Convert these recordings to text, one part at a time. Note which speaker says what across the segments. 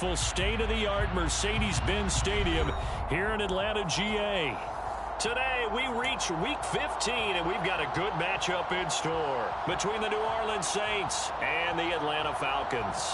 Speaker 1: beautiful state-of-the-art Mercedes-Benz Stadium here in Atlanta, GA. Today, we reach Week 15, and we've got a good matchup in store between the New Orleans Saints and the Atlanta Falcons.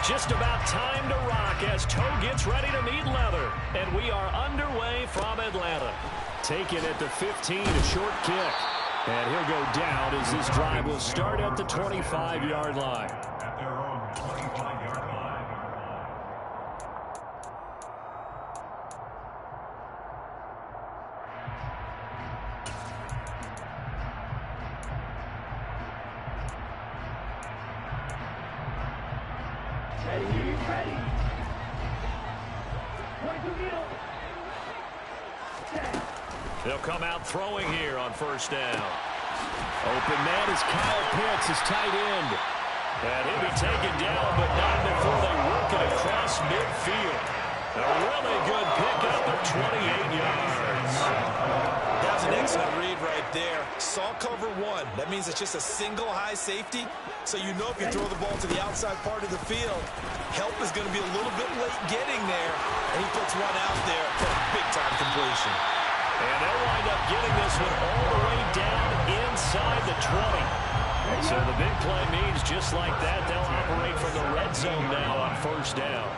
Speaker 1: Just about time to rock as Toe gets ready to meet leather. And we are underway from Atlanta. Taken at the 15, a short kick. And he'll go down as this drive will start at the 25-yard line.
Speaker 2: At their own 25-yard line.
Speaker 1: They'll come out throwing here on first down. Open man is Kyle Pitts, his tight end. And he'll be taken down, but not before they work it across midfield. A really good pickup of 28 yards.
Speaker 3: That was an excellent read right there. Saw cover one. That means it's just a single high safety. So you know if you throw the ball to the outside part of the field, help is going to be a little bit late getting there. And he puts one out there for a big-time completion.
Speaker 1: And they'll wind up getting this one all the way down inside the 20. So the big play means just like that, they'll operate from the red zone now on first down.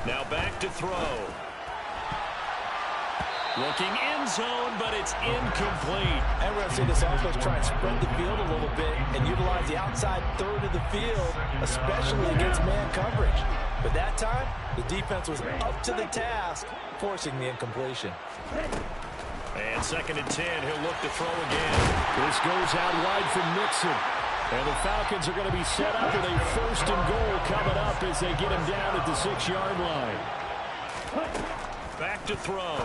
Speaker 1: Now back to throw. Looking end zone, but it's incomplete.
Speaker 3: And we're going to see this offense try and spread the field a little bit and utilize the outside third of the field, especially against man coverage. But that time, the defense was up to the task, forcing the incompletion.
Speaker 1: And 2nd and 10, he'll look to throw again. This goes out wide from Nixon. And the Falcons are going to be set up with a 1st and goal coming up as they get him down at the 6-yard line. Back to throw.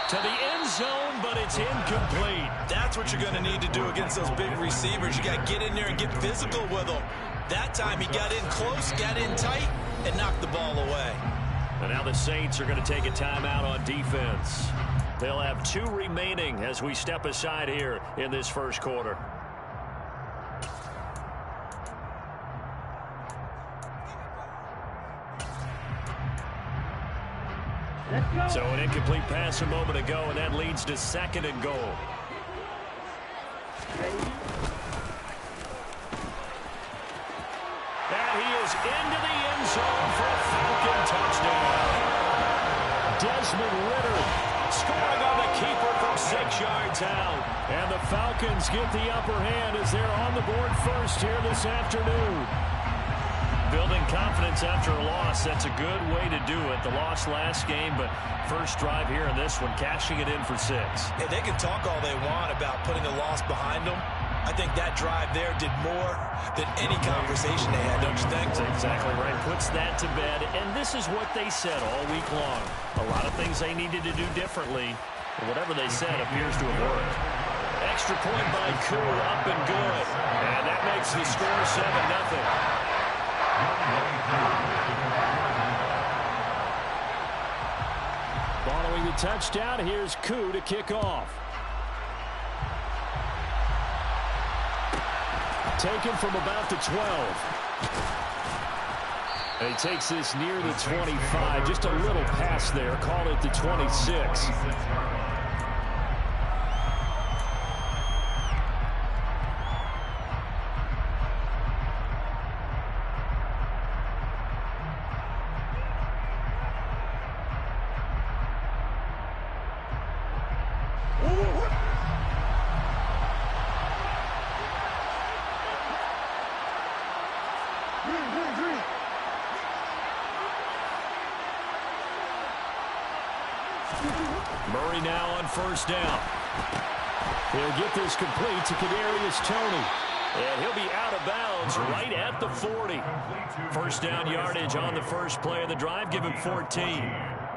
Speaker 1: To the end zone, but it's incomplete.
Speaker 3: That's what you're going to need to do against those big receivers. You got to get in there and get physical with them. That time he got in close, got in tight, and knocked the ball away.
Speaker 1: And now the Saints are going to take a timeout on defense. They'll have 2 remaining as we step aside here in this first quarter. So an incomplete pass a moment ago, and that leads to 2nd and goal. And he is into the end zone for a Falcon touchdown. Desmond Ridder scoring on the keeper from 6 yards out. And the Falcons get the upper hand as they're on the board first here this afternoon. Building confidence after a loss, that's a good way to do it. The loss last game, but first drive here in this one, cashing it in for 6.
Speaker 3: Hey, they can talk all they want about putting a loss behind them. I think that drive there did more than any conversation they had, don't you think?
Speaker 1: That's exactly right. Puts that to bed, and this is what they said all week long. A lot of things they needed to do differently, but whatever they said appears to have worked. Extra point by Koo, up and good. And that makes the score 7-0. Following the touchdown, here's Koo to kick off. Taken from about the 12. And he takes this near the 25. Just a little pass there. Call it the 26. Murray now on first down. He'll get this complete to Kadarius Toney. And he'll be out of bounds right at the 40. First down yardage on the first play of the drive. Give him 14.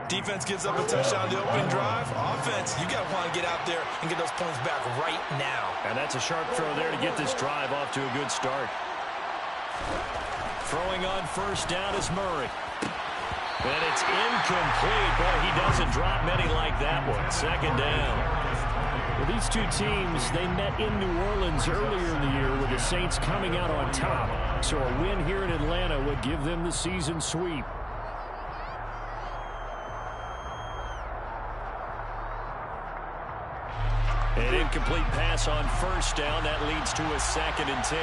Speaker 3: Defense gives up a touchdown on the opening drive. Offense, you got to want to get out there and get those points back right now.
Speaker 1: And that's a sharp throw there to get this drive off to a good start. Throwing on first down is Murray. And it's incomplete. Boy, he doesn't drop many like that one. Second down.
Speaker 4: Well, these two teams, they met in New Orleans earlier in the year with the Saints coming out on top. So a win here in Atlanta would give them the season sweep.
Speaker 1: An incomplete pass on first down. That leads to a 2nd and 10.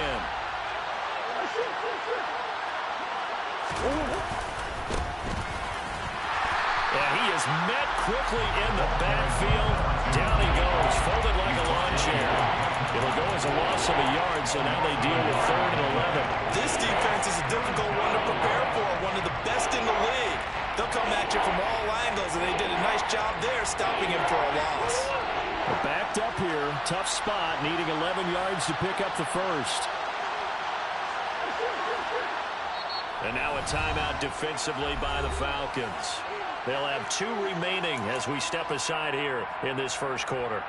Speaker 1: Yeah, he is met quickly in the backfield. Down he goes, folded like a lawn chair. It'll go as a loss of a yard, so now they deal with 3rd and 11.
Speaker 3: This defense is a difficult one to prepare for, one of the best in the league. They'll come at you from all angles, and they did a nice job there stopping him for a loss.
Speaker 4: Backed up here, tough spot, needing 11 yards to pick up the first.
Speaker 1: And now a timeout defensively by the Falcons. They'll have 2 remaining as we step aside here in this first quarter.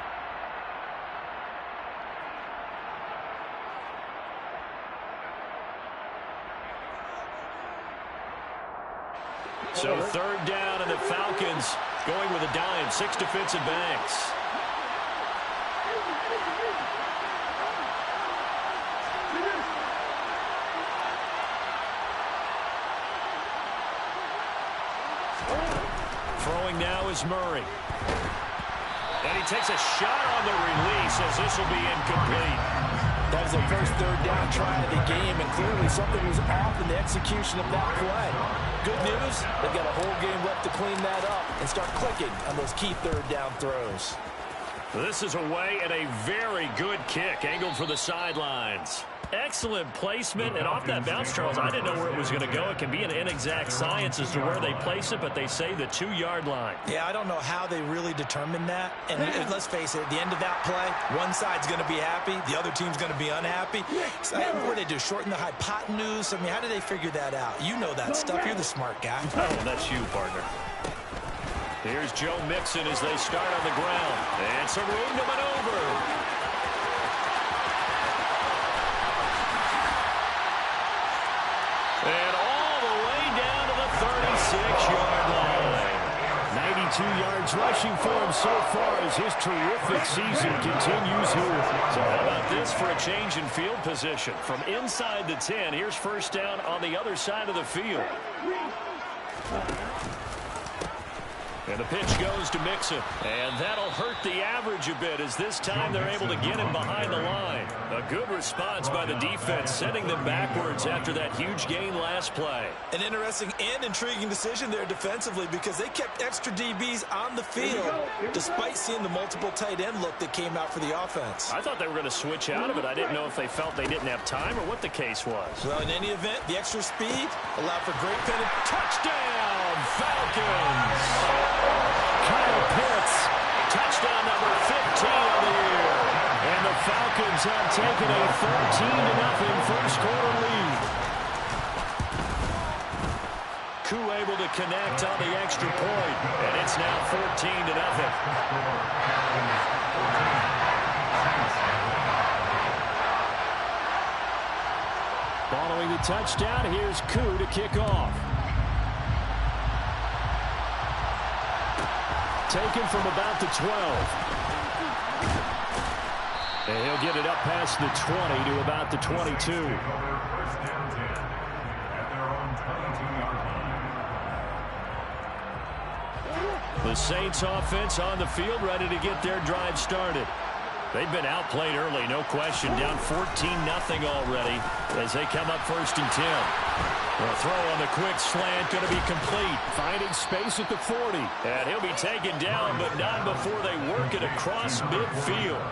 Speaker 1: So 3rd down, and the Falcons going with a dime. 6 defensive backs. Throwing now is Murray. And he takes a shot on the release as this will be incomplete.
Speaker 5: That was their first 3rd down try of the game, and clearly something was off in the execution of that play. Good news, they've got a whole game left to clean that up and start clicking on those key 3rd down throws.
Speaker 1: This is away and a very good kick angled for the sidelines. Excellent placement, and off that bounce, Charles, I didn't know where it was going to go. It can be an inexact science as to where they place it, but they say the 2-yard line.
Speaker 3: Yeah, I don't know how they really determined that. And let's face it, at the end of that play, one side's going to be happy, the other team's going to be unhappy. So, what do they do, shorten the hypotenuse? I mean, how do they figure that out? You know that stuff. You're the smart guy.
Speaker 1: Oh, that's you, partner. Here's Joe Mixon as they start on the ground. And some room to maneuver. And all the way down to the 36-yard line.
Speaker 4: 92 yards rushing for him so far as his terrific season continues here.
Speaker 1: So how about this for a change in field position? From inside the 10, here's first down on the other side of the field. And the pitch goes to Mixon. And that'll hurt the average a bit as this time they're able to get him behind the line. A good response by the defense, sending them backwards after that huge gain last play.
Speaker 3: An interesting and intriguing decision there defensively because they kept extra DBs on the field despite seeing the multiple tight end look that came out for the offense.
Speaker 1: I thought they were going to switch out of it. I didn't know if they felt they didn't have time or what the case was.
Speaker 3: Well, in any event, the extra speed allowed for great penetration.
Speaker 1: Touchdown, Falcons! Kyle Pitts, touchdown number 15 of the year.
Speaker 4: And the Falcons have taken a 14-0 first quarter lead.
Speaker 1: Koo able to connect on the extra point, and it's now 14-0.
Speaker 4: Following the touchdown, here's Koo to kick off. Taken from about the 12. And he'll get it up past the 20 to about the 22.
Speaker 1: The Saints offense on the field ready to get their drive started. They've been outplayed early, no question. Down 14-0 already as they come up 1st and 10. The throw on the quick slant going to be complete.
Speaker 4: Finding space at the 40.
Speaker 1: And he'll be taken down, but not before they work it across midfield.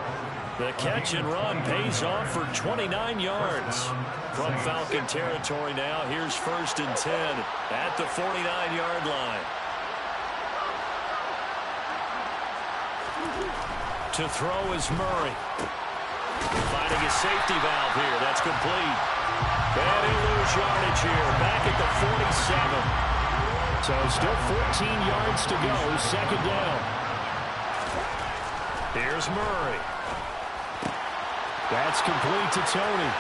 Speaker 1: The catch and run pays off for 29 yards. From Falcon territory now, here's 1st and 10 at the 49-yard line. To throw is Murray. Finding a safety valve here. That's complete. And he'll lose yardage here. Back at the 47.
Speaker 4: So still 14 yards to go, second down. Here's Murray. That's complete to Tony.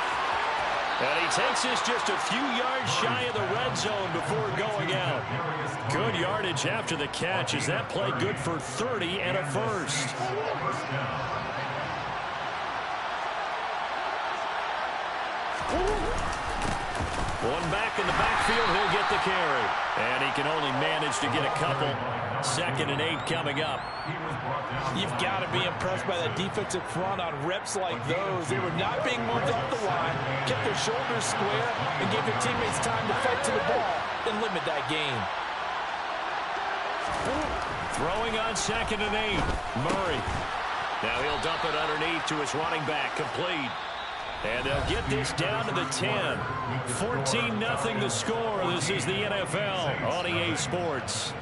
Speaker 4: And he takes this just a few yards shy of the red zone before going out. Good yardage after the catch as that play good for 30 and a first. One back in the backfield, he'll get the carry. And he can only manage to get a couple. 2nd and 8 coming up.
Speaker 5: You've got to be impressed by that defensive front on reps like those. They were not being moved off the line, kept their shoulders square, and gave their teammates time to fight to the ball and limit that gain.
Speaker 4: Throwing on 2nd and 8. Murray. Now he'll dump it underneath to his running back. Complete. And they'll get this down to the 10. 14-0 the score. This is the NFL on EA Sports.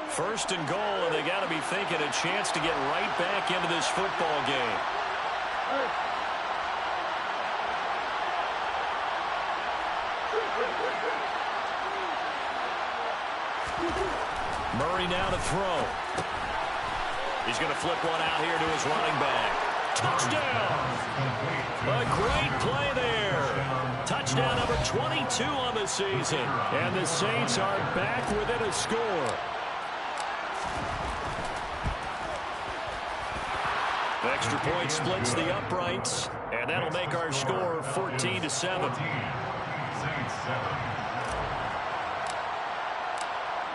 Speaker 4: First and goal, and they got to be thinking a chance to get right back into this football game. Murray now to throw. He's going to flip one out here to his running back. Touchdown! A great play there. Touchdown number 22 on the season. And the Saints are back within a score. Extra point splits the uprights, and that'll make our score 14-7.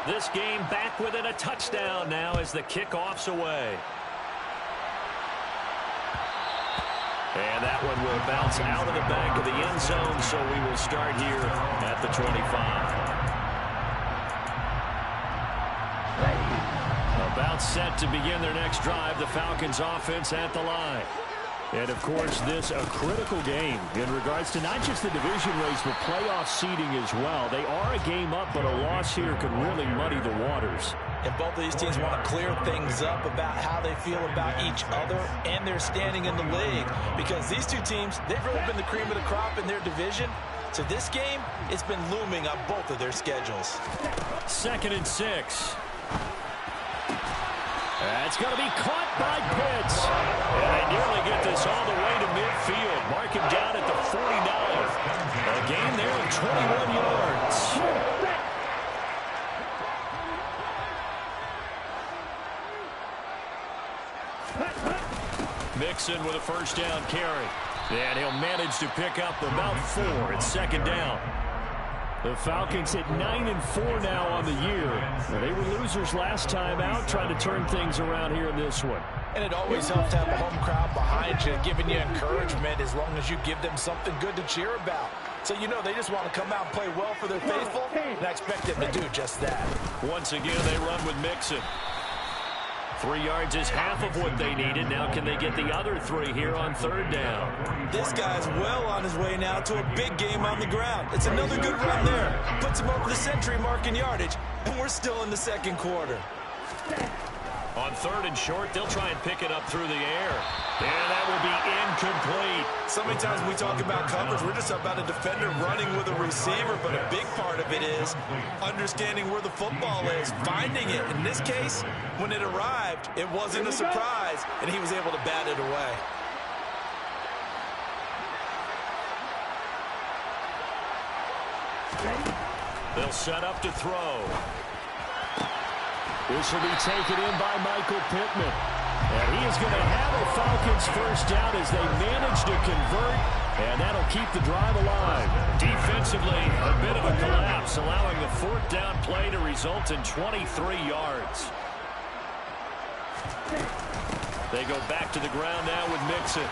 Speaker 4: This game back within a touchdown now as the kickoff's away. And that one will bounce out of the back of the end zone, so we will start here at the 25. About set to begin their next drive, the Falcons offense at the line. And, of course, this a critical game in regards to not just the division race, but playoff seeding as well. They are a game up, but a loss here could really muddy the waters.
Speaker 5: And both of these teams want to clear things up about how they feel about each other and their standing in the league. Because these two teams, they've really been the cream of the crop in their division. So this game, it's been looming on both of their schedules.
Speaker 4: 2nd and 6. That's going to be caught by Pitts. And they nearly get this all the way to midfield. Mark him down at the 49. A gain there of 21 yards. Mixon with a first down carry. And he'll manage to pick up about 4 at 2nd down. The Falcons at 9-4 now on the year. They were losers last time out, trying to turn things around here in this one.
Speaker 5: And it always helps to have a home crowd behind you, giving you encouragement as long as you give them something good to cheer about. So you know they just want to come out and play well for their faithful, and I expect them to do just that.
Speaker 4: Once again, they run with Mixon. 3 yards is half of what they needed. Now can they get the other 3 here on 3rd down?
Speaker 3: This guy's well on his way now to a big game on the ground. It's another good run there. Puts him over the century mark in yardage, and we're still in the 2nd quarter.
Speaker 4: On 3rd and short, they'll try and pick it up through the air. And that will be incomplete.
Speaker 3: So many times when we talk about coverage, we're just about a defender running with a receiver, but a big part of it is understanding where the football is, finding it. In this case, when it arrived, it wasn't a surprise, and he was able to bat it away.
Speaker 4: They'll set up to throw. This will be taken in by Michael Pittman. And he is going to have a Falcons first down as they manage to convert, and that'll keep the drive alive. Defensively, a bit of a collapse, allowing the 4th down play to result in 23 yards. They go back to the ground now with Mixon.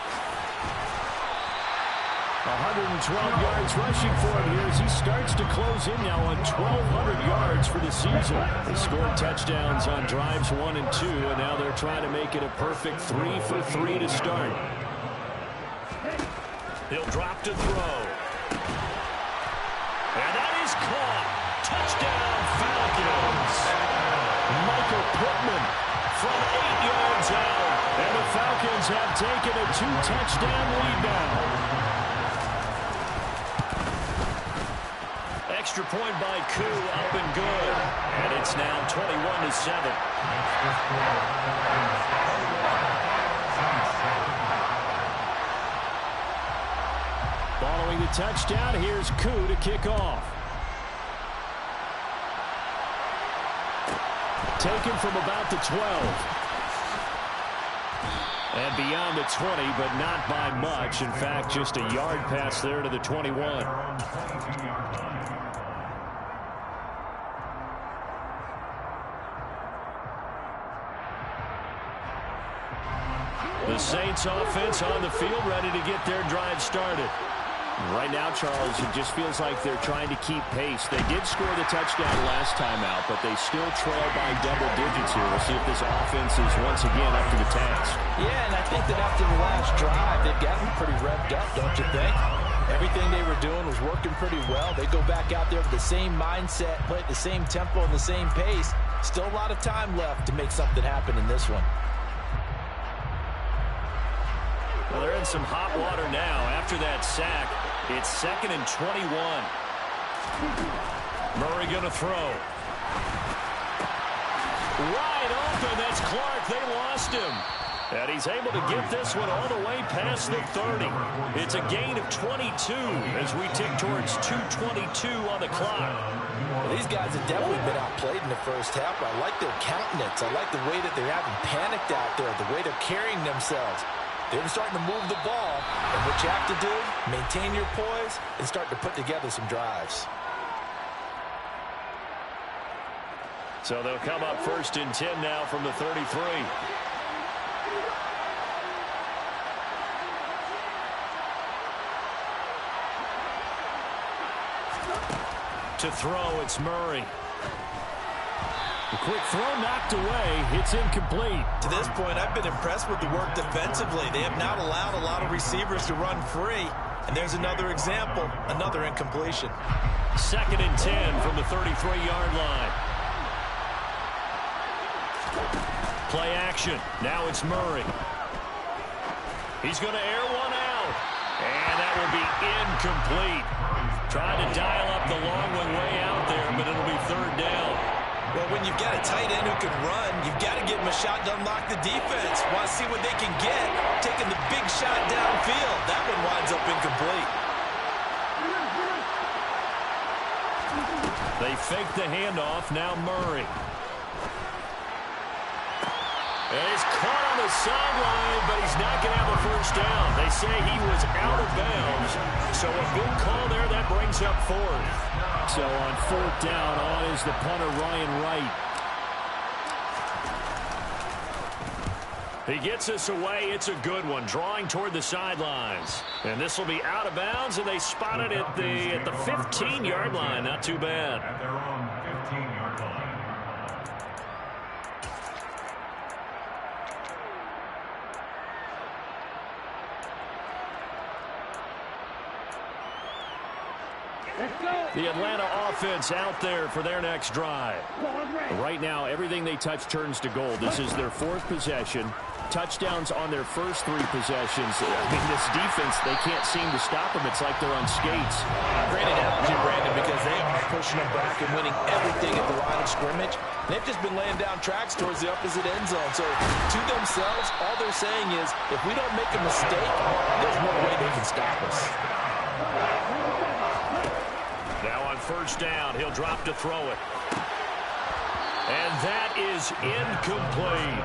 Speaker 4: 112 yards rushing for him here as he starts to close in now on 1,200 yards for the season. They scored touchdowns on drives 1 and 2, and now they're trying to make it a perfect 3 for 3 to start. He'll drop to throw. And that is caught. Touchdown, Falcons. Michael Pittman from 8 yards out. And the Falcons Falcons have taken a 2-touchdown lead now. Extra point by Koo, up and good. And it's now 21-7. Following the touchdown, here's Koo to kick off. Taken from about the 12. And beyond the 20, but not by much. In fact, just a yard pass there to the 21. The Saints offense on the field, ready to get their drive started. Right now, Charles, it just feels like they're trying to keep pace. They did score the touchdown last time out, but they still trail by double digits here. We'll see if this offense is once again up to the task.
Speaker 5: Yeah, and I think that after the last drive, they've gotten pretty revved up, don't you think? Everything they were doing was working pretty well. They go back out there with the same mindset, play at the same tempo and the same pace. Still a lot of time left to make something happen in this one.
Speaker 4: Well, they're in some hot water now. After that sack, it's 2nd and 21. Murray going to throw. Wide open. That's Clark. They lost him. And he's able to get this one all the way past the 30. It's a gain of 22 as we tick towards 2:22 on the clock.
Speaker 5: Well, these guys have definitely been outplayed in the first half. I like their countenance. I like the way that they're having panicked out there, the way they're carrying themselves. They're starting to move the ball, and what you have to do, maintain your poise and start to put together some drives.
Speaker 4: So they'll come up 1st and 10 now from the 33. To throw, it's Murray. The quick throw knocked away. It's incomplete.
Speaker 3: To this point, I've been impressed with the work defensively. They have not allowed a lot of receivers to run free. And there's another example, another incompletion.
Speaker 4: 2nd and 10 from the 33-yard line. Play action. Now it's Murray. He's going to air one out. And that will be incomplete. Trying to dial up the long one way out there, but it'll be 3rd down.
Speaker 3: Well, when you've got a tight end who can run, you've got to give him a shot to unlock the defense. Want to see what they can get, taking the big shot downfield. That one winds up incomplete.
Speaker 4: They fake the handoff. Now Murray. And he's caught on the sideline, but he's not going to have a 1st down. They say he was out of bounds. So a good call there. That brings up 4th. So on 4th down, on is the punter, Ryan Wright. He gets us away. It's a good one, drawing toward the sidelines. And this will be out of bounds, and they spot it at the 15-yard line. Not too bad.
Speaker 2: At their own 15-yard line.
Speaker 4: The Atlanta offense out there for their next drive. Right now, everything they touch turns to gold. This is their 4th possession. Touchdowns on their first 3 possessions. I mean, this defense, they can't seem to stop them. It's like they're on skates.
Speaker 5: Great analogy, Brandon, because they are pushing them back and winning everything at the line of scrimmage. They've just been laying down tracks towards the opposite end zone. So to themselves, all they're saying is, if we don't make a mistake, there's no way they can stop us.
Speaker 4: Now on 1st down, he'll drop to throw it. And that is incomplete.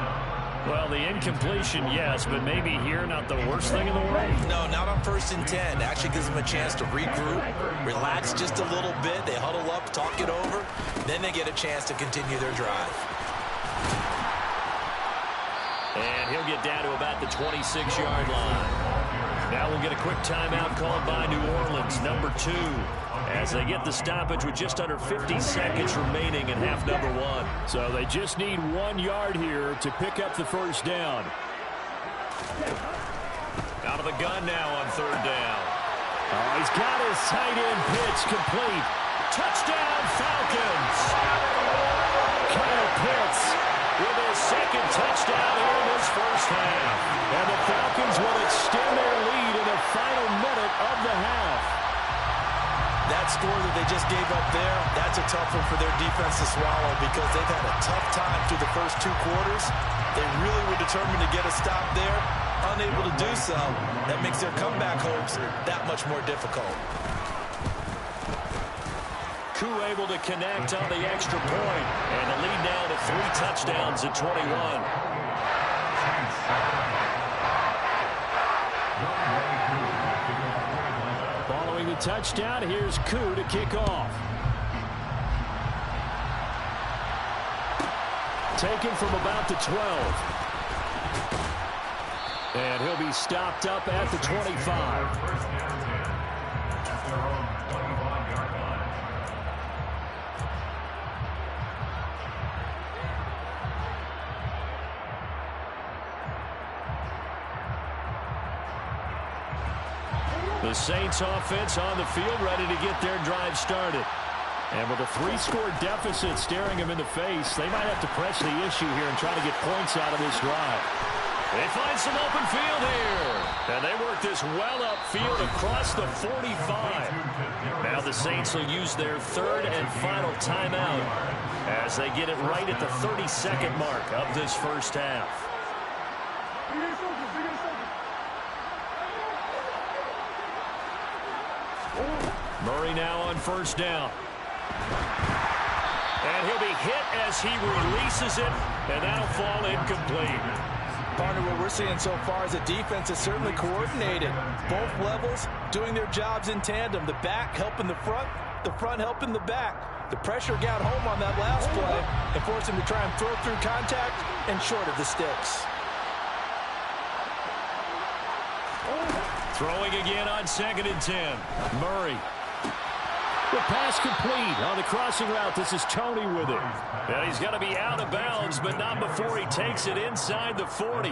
Speaker 4: Well, the incompletion, yes, but maybe here not the worst thing in the world.
Speaker 3: No, not on 1st and 10. Actually gives them a chance to regroup, relax just a little bit. They huddle up, talk it over. Then they get a chance to continue their drive.
Speaker 4: And he'll get down to about the 26-yard line. Now we'll get a quick timeout called by New Orleans, number 2, as they get the stoppage with just under 50 seconds remaining in half number 1. So they just need 1 yard here to pick up the 1st down. Out of the gun now on 3rd down. Oh, he's got his tight end pitch complete. Touchdown, Falcons! Kyle Pitts with his 2nd touchdown here in this 1st half. And
Speaker 3: they just gave up there, that's a tough one for their defense to swallow because they've had a tough time through the first 2 quarters. They really were determined to get a stop there. Unable to do so, that makes their comeback hopes that much more difficult.
Speaker 4: Koo able to connect on the extra point, and the lead now to 3 touchdowns at 21. Following the touchdown, here's Koo to kick off. Taken from about the 12. And he'll be stopped up at the 25. The Saints offense on the field, ready to get their drive started. And with a 3-score deficit staring them in the face, they might have to press the issue here and try to get points out of this drive. They find some open field here. And they work this well upfield across the 45. Now the Saints will use their 3rd and final timeout as they get it right at the 32nd mark of this first half. Murray now on first down. And he'll be hit as he releases it, and that'll fall incomplete.
Speaker 3: Partner, what we're seeing so far is a defense is certainly coordinated. Both levels doing their jobs in tandem. The back helping the front helping the back. The pressure got home on that last play and forced him to try and throw through contact and short of the sticks.
Speaker 4: Throwing again on 2nd and 10. Murray. The pass complete on the crossing route. This is Tony with it. And he's going to be out of bounds, but not before he takes it inside the 40.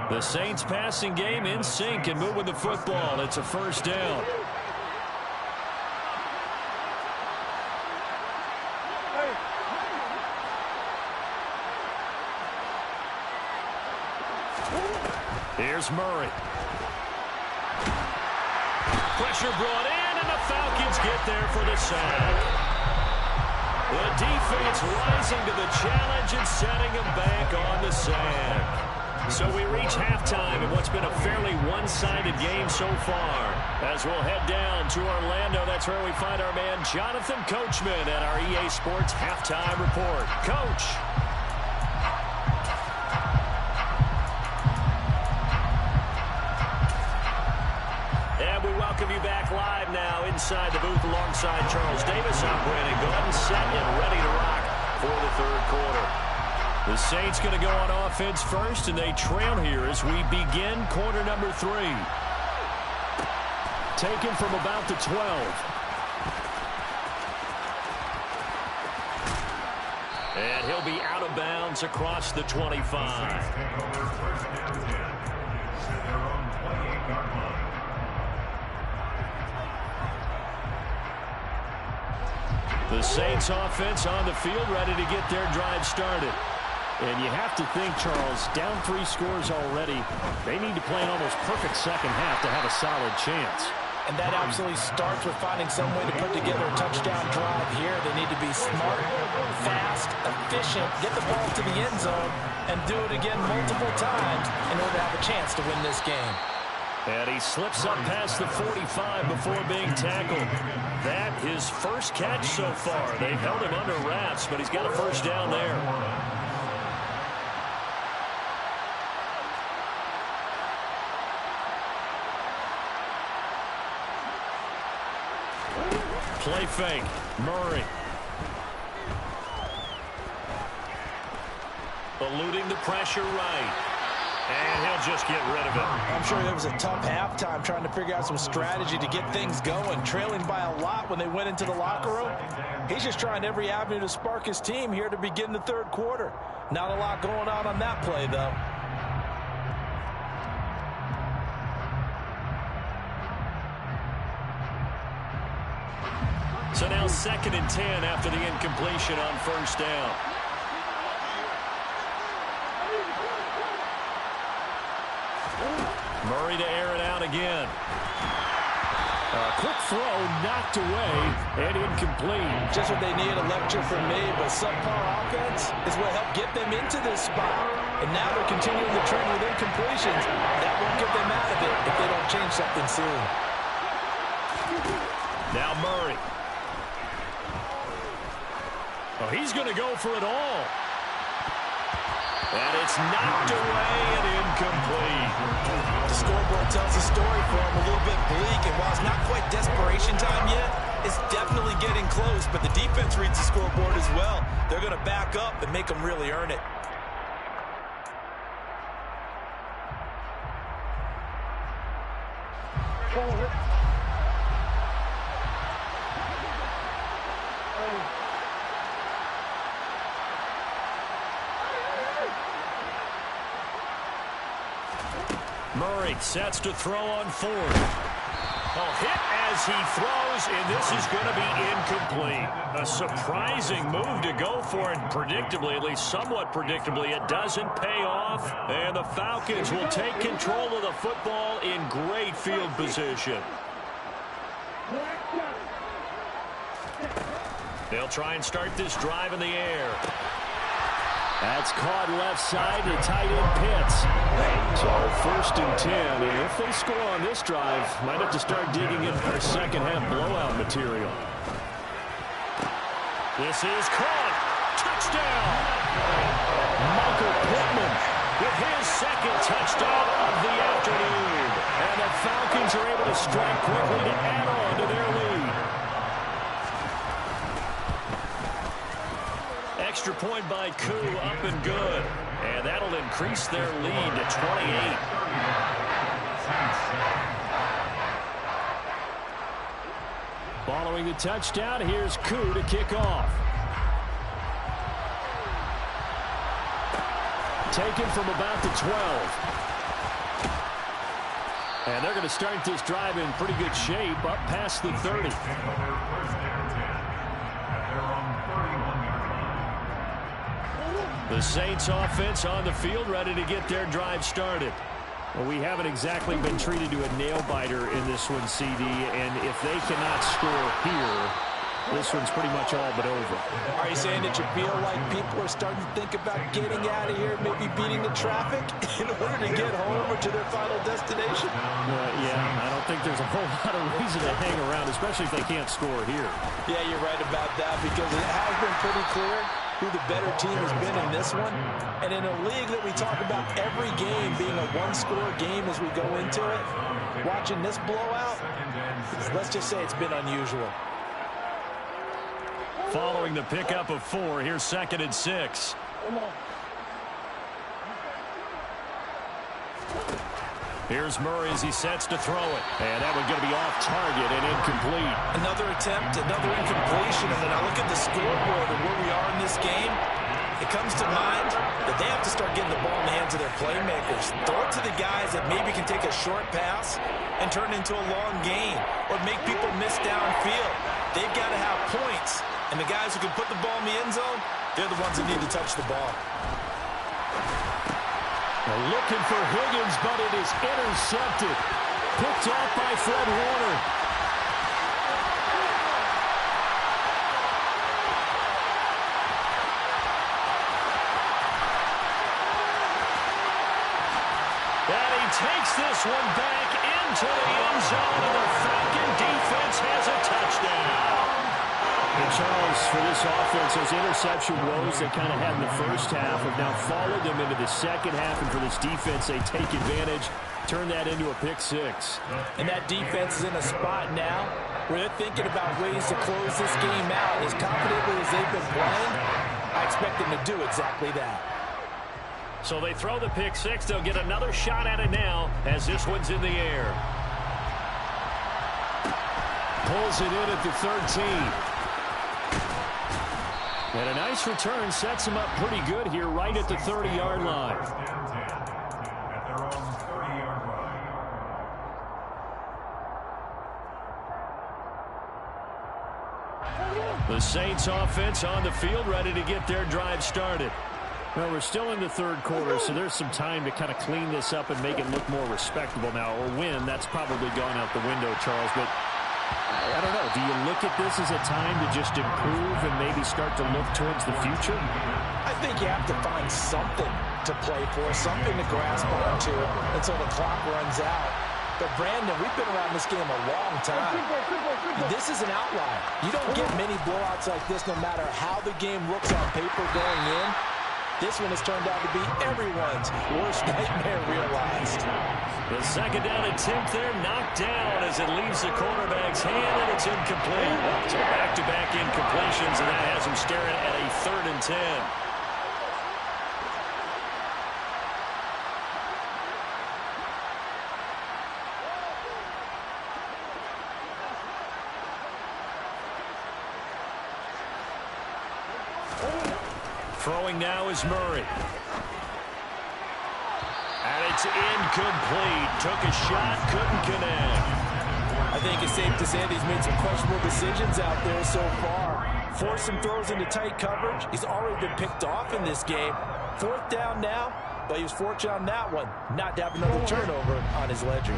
Speaker 4: The Saints passing game in sync and moving the football. It's a first down. Here's Murray. Pressure brought in, and the Falcons get there for the sack. The defense rising to the challenge and setting them back on the sack. So we reach halftime in what's been a fairly one-sided game so far. As we'll head down to Orlando, that's where we find our man Jonathan Coachman at our EA Sports Halftime Report. Coach. Welcome you back live now inside the booth alongside Charles Davis. I'm Brandon Gordon, set and ready to rock for the 3rd quarter. The Saints going to go on offense first, and they trail here as we begin quarter number 3. Taken from about the 12. And he'll be out of bounds across the 25. The Saints offense on the field ready to get their drive started. And you have to think, Charles, down 3 scores already. They need to play an almost perfect second half to have a solid chance.
Speaker 5: And that absolutely starts with finding some way to put together a touchdown drive here. They need to be smart, fast, efficient, get the ball to the end zone, and do it again multiple times in order to have a chance to win this game.
Speaker 4: And he slips up past the 45 before being tackled. That his first catch so far. They've held him under wraps, but he's got a first down there. Play fake. Murray. Eluding the pressure right. And he'll just get rid of it.
Speaker 3: I'm sure it was a tough halftime trying to figure out some strategy to get things going. Trailing by a lot when they went into the locker room. He's just trying every avenue to spark his team here to begin the 3rd quarter. Not a lot going on that play, though.
Speaker 4: So now 2nd and 10 after the incompletion on first down. Murray to air it out again. Quick throw, knocked away, and incomplete.
Speaker 5: Just what they need, a lecture from me, but subpar offense is what helped get them into this spot. And now they're continuing the trend with incompletions. That won't get them out of it if they don't change something soon.
Speaker 4: Now Murray. Oh, he's going to go for it all. And it's knocked away and incomplete.
Speaker 3: The scoreboard tells the story for him a little bit bleak, and while it's not quite desperation time yet, it's definitely getting close, but the defense reads the scoreboard as well. They're going to back up and make them really earn it.
Speaker 4: Murray sets to throw on fourth. Hit as he throws, and this is going to be incomplete. A surprising move to go for it, predictably, at least somewhat predictably. It doesn't pay off, and the Falcons will take control of the football in great field position. They'll try and start this drive in the air. That's caught left side to tight end Pitts. So 1st and 10, and if they score on this drive, might have to start digging in for second half blowout material. This is caught. Touchdown. Michael Pittman with his second touchdown of the afternoon. And the Falcons are able to strike quickly to add on to their lead. Extra point by Koo, up and good. And that'll increase their lead to 28. Following the touchdown, here's Koo to kick off. Taken from about the 12. And they're going to start this drive in pretty good shape, up past the 30. The Saints offense on the field, ready to get their drive started. Well, we haven't exactly been treated to a nail-biter in this one, CD, and if they cannot score here, this one's pretty much all but over.
Speaker 5: Are you saying that you feel like people are starting to think about getting out of here, maybe beating the traffic in order to get home or to their final destination?
Speaker 4: Yeah, I don't think there's a whole lot of reason to hang around, especially if they can't score here.
Speaker 5: Yeah, you're right about that, because it has been pretty clear who the better team has been in this one. And in a league that we talk about every game being a one-score game as we go into it, watching this blowout, let's just say it's been unusual.
Speaker 4: Following the pickup of 4, here's 2nd and 6. Here's Murray as he sets to throw it. And that one's going to be off target and incomplete.
Speaker 3: Another attempt, another incompletion. And then I look at the scoreboard and where we are in this game. It comes to mind that they have to start getting the ball in the hands of their playmakers. Throw it to the guys that maybe can take a short pass and turn it into a long gain or make people miss downfield. They've got to have points. And the guys who can put the ball in the end zone, they're the ones that need to touch the ball.
Speaker 4: Looking for Higgins, but it is intercepted. Picked off by Fred Warner. And he takes this one back into the end zone, and the Falcon defense has a touchdown. And Charles, for this offense, those interception woes they kind of had in the first half have now followed them into the second half, and for this defense, they take advantage, turn that into a pick 6.
Speaker 5: And that defense is in a spot now where they're thinking about ways to close this game out. As confidently as they've been playing, I expect them to do exactly that.
Speaker 4: So they throw the pick 6. They'll get another shot at it now as this one's in the air. Pulls it in at the 13. And a nice return sets him up pretty good here right at the 30-yard line. The Saints offense on the field ready to get their drive started. Well, we're still in the third quarter, so there's some time to kind of clean this up and make it look more respectable now. Or win, that's probably gone out the window, Charles. But I don't know. Do you look at this as a time to just improve and maybe start to look towards the future?
Speaker 5: I think you have to find something to play for, something to grasp onto until the clock runs out. But, Brandon, we've been around this game a long time. This is an outlier. You don't get many blowouts like this no matter how the game looks on paper going in. This one has turned out to be everyone's worst nightmare realized.
Speaker 4: The second down attempt there knocked down as it leaves the quarterback's hand, and it's incomplete. So back-to-back incompletions, and that has him staring at a 3rd and 10. Throwing now is Murray. And it's incomplete. Took a shot, couldn't connect.
Speaker 5: I think it's safe to say that he's made some questionable decisions out there so far. Forced some throws into tight coverage. He's already been picked off in this game. 4th down now, but he was fortunate on that one not to have another turnover on his ledger.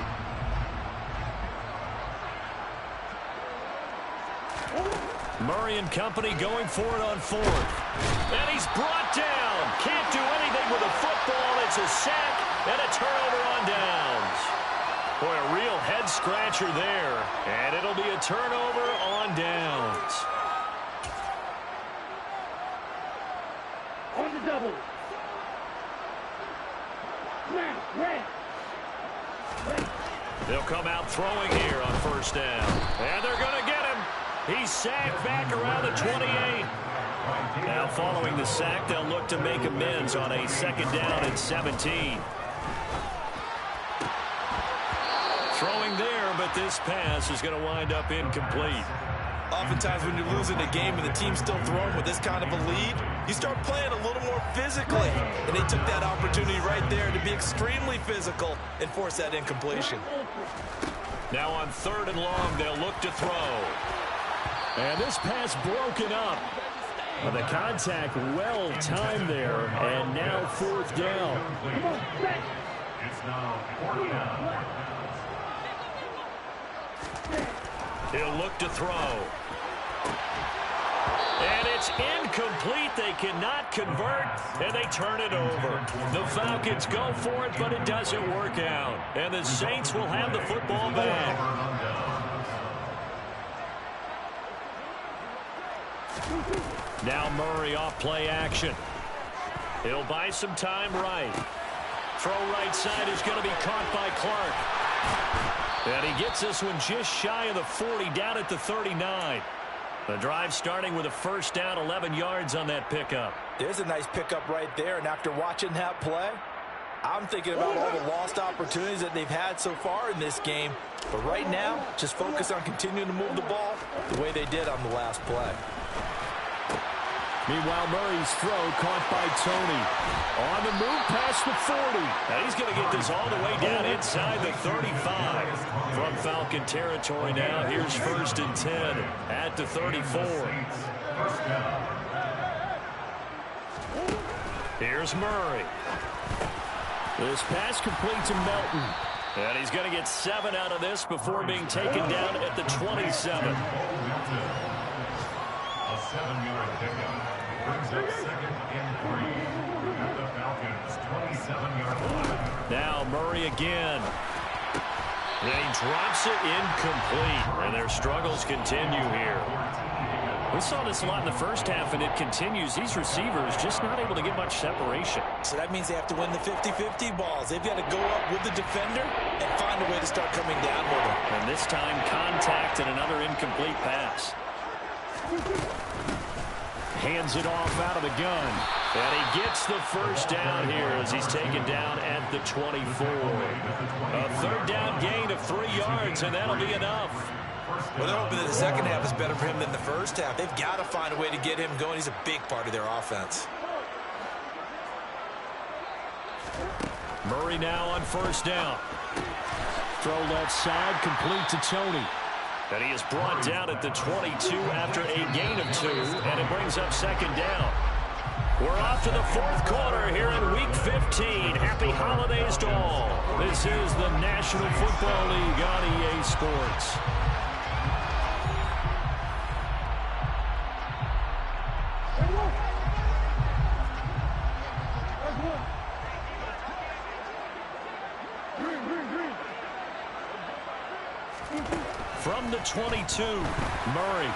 Speaker 4: Murray and company going for it on 4th. And he's brought down. Can't do anything with a football. It's a sack and a turnover on downs. Boy, a real head-scratcher there. And it'll be a turnover on downs.
Speaker 6: On the double.
Speaker 4: They'll come out throwing here on 1st down. And they're going to get him. He's sacked back around the 28. Now following the sack, they'll look to make amends on a 2nd down and 17. Throwing there, but this pass is going to wind up incomplete.
Speaker 3: Oftentimes when you're losing a game and the team's still throwing with this kind of a lead, you start playing a little more physically. And they took that opportunity right there to be extremely physical and force that incompletion.
Speaker 4: Now on 3rd and long, they'll look to throw. And this pass broken up. The contact well timed there, and now 4th down.
Speaker 2: It's now 4th down.
Speaker 4: He'll look to throw. And it's incomplete. They cannot convert, and they turn it over. The Falcons go for it, but it doesn't work out. And the Saints will have the football back. Now Murray off play action. He'll buy some time right. Throw right side is going to be caught by Clark. And he gets this one just shy of the 40, down at the 39. The drive starting with a 1st down, 11 yards on that pickup.
Speaker 5: There's a nice pickup right there, and after watching that play, I'm thinking about all the lost opportunities that they've had so far in this game. But right now, just focus on continuing to move the ball the way they did on the last play.
Speaker 4: Meanwhile, Murray's throw caught by Tony. On the move past the 40. And he's going to get this all the way down inside the 35. From Falcon territory now, here's 1st and 10 at the 34. Here's Murray. This pass complete to Melton. And he's going to get 7 out of this before being taken down at the 27.
Speaker 2: A 7-yard pickup brings up 2nd and 3 at the Falcons' 27-yard line.
Speaker 4: Now Murray again. And he drops it incomplete. And their struggles continue here. We saw this a lot in the first half, and it continues. These receivers just not able to get much separation.
Speaker 3: So that means they have to win the 50-50 balls. They've got to go up with the defender and find a way to start coming down with him.
Speaker 4: And this time, contact and another incomplete pass. Hands it off out of the gun. And he gets the 1st down here as he's taken down at the 24. A 3rd down gain of 3 yards, and that'll be enough.
Speaker 3: Well, they're hoping that the second half is better for him than the first half. They've got to find a way to get him going. He's a big part of their offense.
Speaker 4: Murray now on 1st down. Throw left side, complete to Tony. And he is brought down at the 22 after a gain of 2, and it brings up 2nd down. We're off to the 4th quarter here in Week 15. Happy holidays to all. This is the National Football League on EA Sports. from the 22. Murray.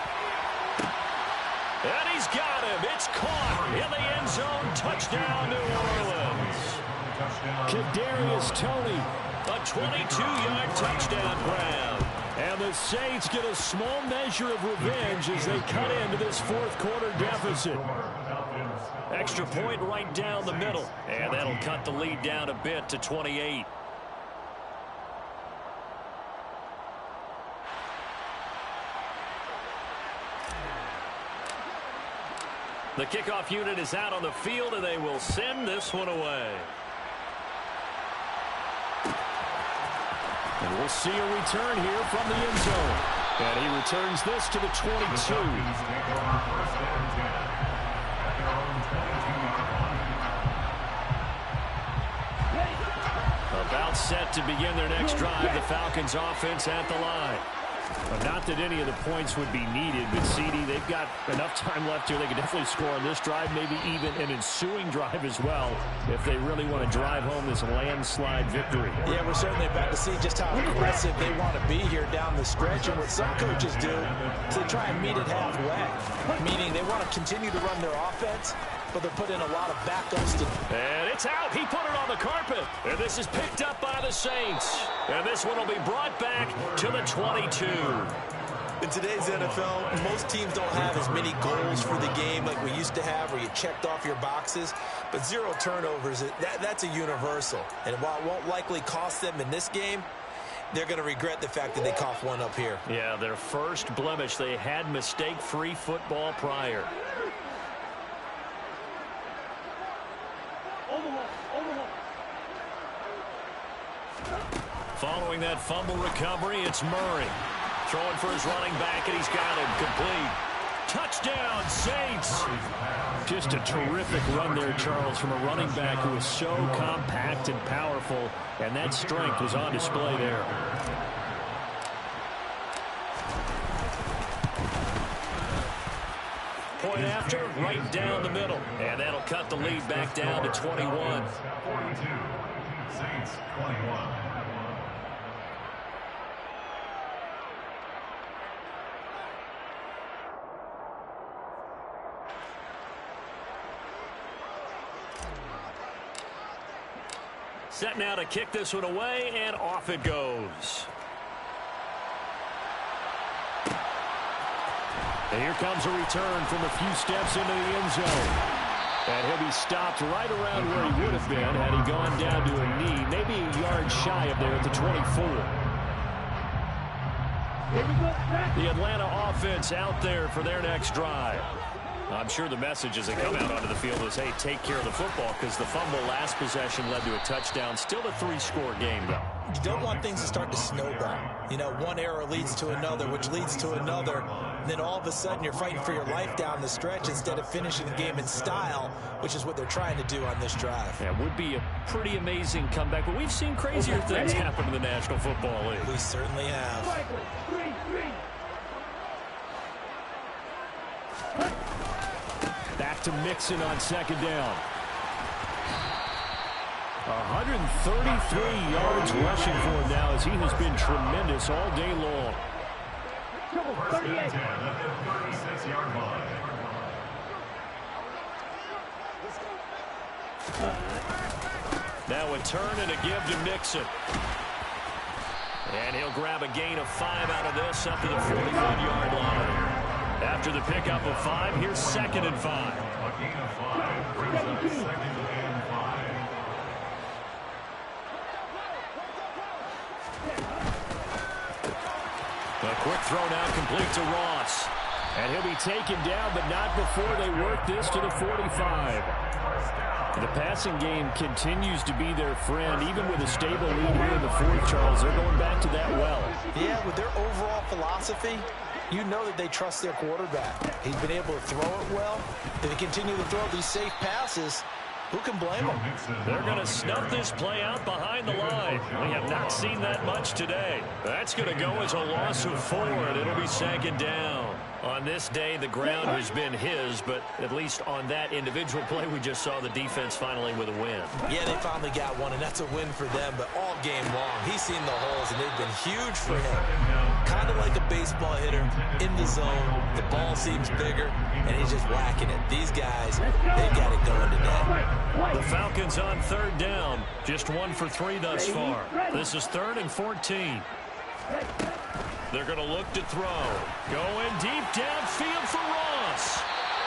Speaker 4: And he's got him. It's caught in the end zone. Touchdown, New Orleans. Kadarius Toney, a 22-yard touchdown grab. And the Saints get a small measure of revenge as they cut into this fourth quarter deficit. Extra point right down the middle. And that'll cut the lead down a bit to 28. The kickoff unit is out on the field, and they will send this one away. And we'll see a return here from the end zone. And he returns this to the 22. About set to begin their next drive, the Falcons offense at the line. Not that any of the points would be needed, but CD, they've got enough time left here. They can definitely score on this drive, maybe even an ensuing drive as well, if they really want to drive home this landslide victory.
Speaker 5: Yeah, we're certainly about to see just how aggressive they want to be here down the stretch. And what some coaches do is they try and meet it halfway, meaning they want to continue to run their offense, but they're putting in a lot of backups to...
Speaker 4: And it's out. He put it on the carpet. And this is picked up by the Saints. And this one will be brought back to the 22.
Speaker 3: In today's NFL, most teams don't have as many goals for the game like we used to have, where you checked off your boxes. But 0 turnovers, that's a universal. And while it won't likely cost them in this game, they're going to regret the fact that they coughed one up here.
Speaker 4: Yeah, their first blemish. They had mistake-free football prior. Following that fumble recovery, it's Murray. Throwing for his running back, and he's got him complete. Touchdown, Saints! Just a terrific run there, Charles, from a running back who is so compact and powerful, and that strength was on display there. Point after, right down the middle. And that'll cut the lead back down to 21.
Speaker 2: 42, Saints 21.
Speaker 4: Set now to kick this one away, and off it goes. And here comes a return from a few steps into the end zone. And he'll be stopped right around where he would have been had he gone down to a knee, maybe a yard shy of there at the 24. The Atlanta offense out there for their next drive. I'm sure the message as they come out onto the field is, hey, take care of the football, because the fumble last possession led to a touchdown. Still a 3-score game, though.
Speaker 5: You don't want things to start to snowball. You know, one error leads to another, which leads to another. And then all of a sudden you're fighting for your life down the stretch instead of finishing the game in style, which is what they're trying to do on this drive.
Speaker 4: Yeah, it would be a pretty amazing comeback, but we've seen crazier things happen in the National Football League.
Speaker 5: We certainly have.
Speaker 4: Back to Mixon on second down. 133 yards rushing for him now, as he has been tremendous all day long.
Speaker 2: First and 10 at the 36-yard line.
Speaker 4: Now a turn and a give to Mixon. And he'll grab a gain of 5 out of this up to the 41-yard line. After the pickup of 5, here's 2nd and 5.
Speaker 2: A gain of 5 brings up 2nd and 5.
Speaker 4: A quick throw now complete to Ross. And he'll be taken down, but not before they work this to the 45. The passing game continues to be their friend, even with a stable lead here in the fourth, Charles. They're going back to that well.
Speaker 5: Yeah, with their overall philosophy, you know that they trust their quarterback. He's been able to throw it well. If they continue to throw these safe passes, who can blame them?
Speaker 4: They're going to snuff this play out behind the line. We have not seen that much today. That's going to go as a loss of 4, and it'll be 2nd down. On this day, the ground has been his, but at least on that individual play, we just saw the defense finally with a win.
Speaker 5: Yeah, they finally got one, and that's a win for them, but all game long, he's seen the holes, and they've been huge for him. Kind of like a baseball hitter in the zone. The ball seems bigger, and he's just whacking it. These guys, they've got it going today.
Speaker 4: The Falcons on third down, just 1 for 3 thus far. This is 3rd and 14. They're going to look to throw. Going deep downfield for Ross.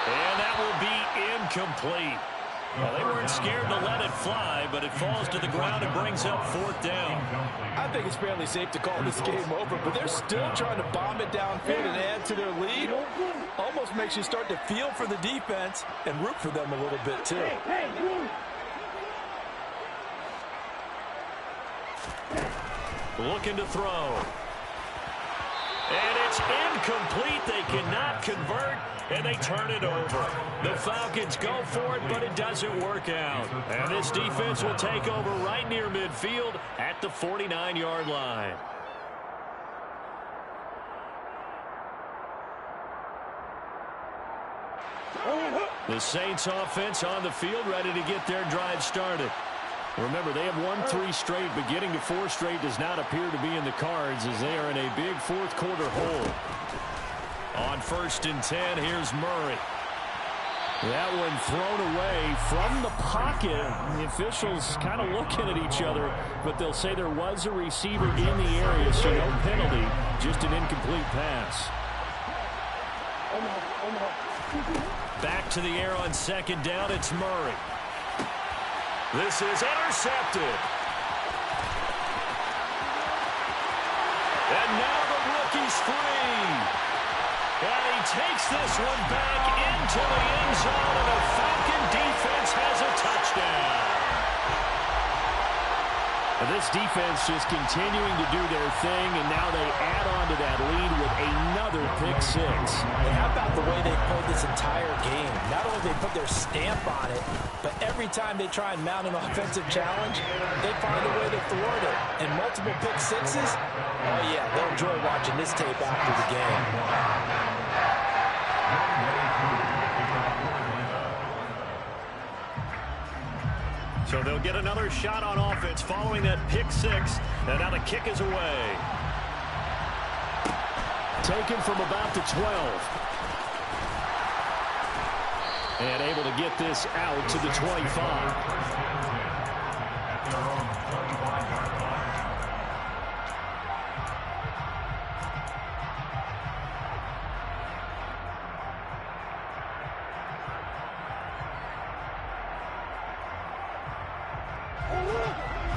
Speaker 4: And that will be incomplete. Well, they weren't scared to let it fly, but it falls to the ground and brings up 4th down.
Speaker 5: I think it's fairly safe to call this game over, but they're still trying to bomb it downfield and add to their lead. Almost makes you start to feel for the defense and root for them a little bit, too.
Speaker 4: Looking to throw. And it's incomplete. They cannot convert, and they turn it over. The Falcons go for it, but it doesn't work out. And this defense will take over right near midfield at the 49-yard line. The Saints offense on the field, ready to get their drive started. Remember, they have won 3 straight, but getting to 4 straight does not appear to be in the cards as they are in a big 4th quarter hole. On 1st and 10, here's Murray. That one thrown away from the pocket. The officials kind of looking at each other, but they'll say there was a receiver in the area, so no penalty, just an incomplete pass. Back to the air on 2nd down, it's Murray. This is intercepted. And now the rookie's free. And he takes this one back into the end zone, and the Falcon defense has a touchdown. And this defense just continuing to do their thing, and now they add on to that lead with another pick 6.
Speaker 5: And how about the way they played this entire game? Not only they put their stamp on it, but every time they try and mount an offensive challenge, they find a way to thwart it. And multiple pick 6s, oh yeah, they'll enjoy watching this tape after the game.
Speaker 4: So they'll get another shot on offense following that pick 6. And now the kick is away. Taken from about the 12. And able to get this out to the 25.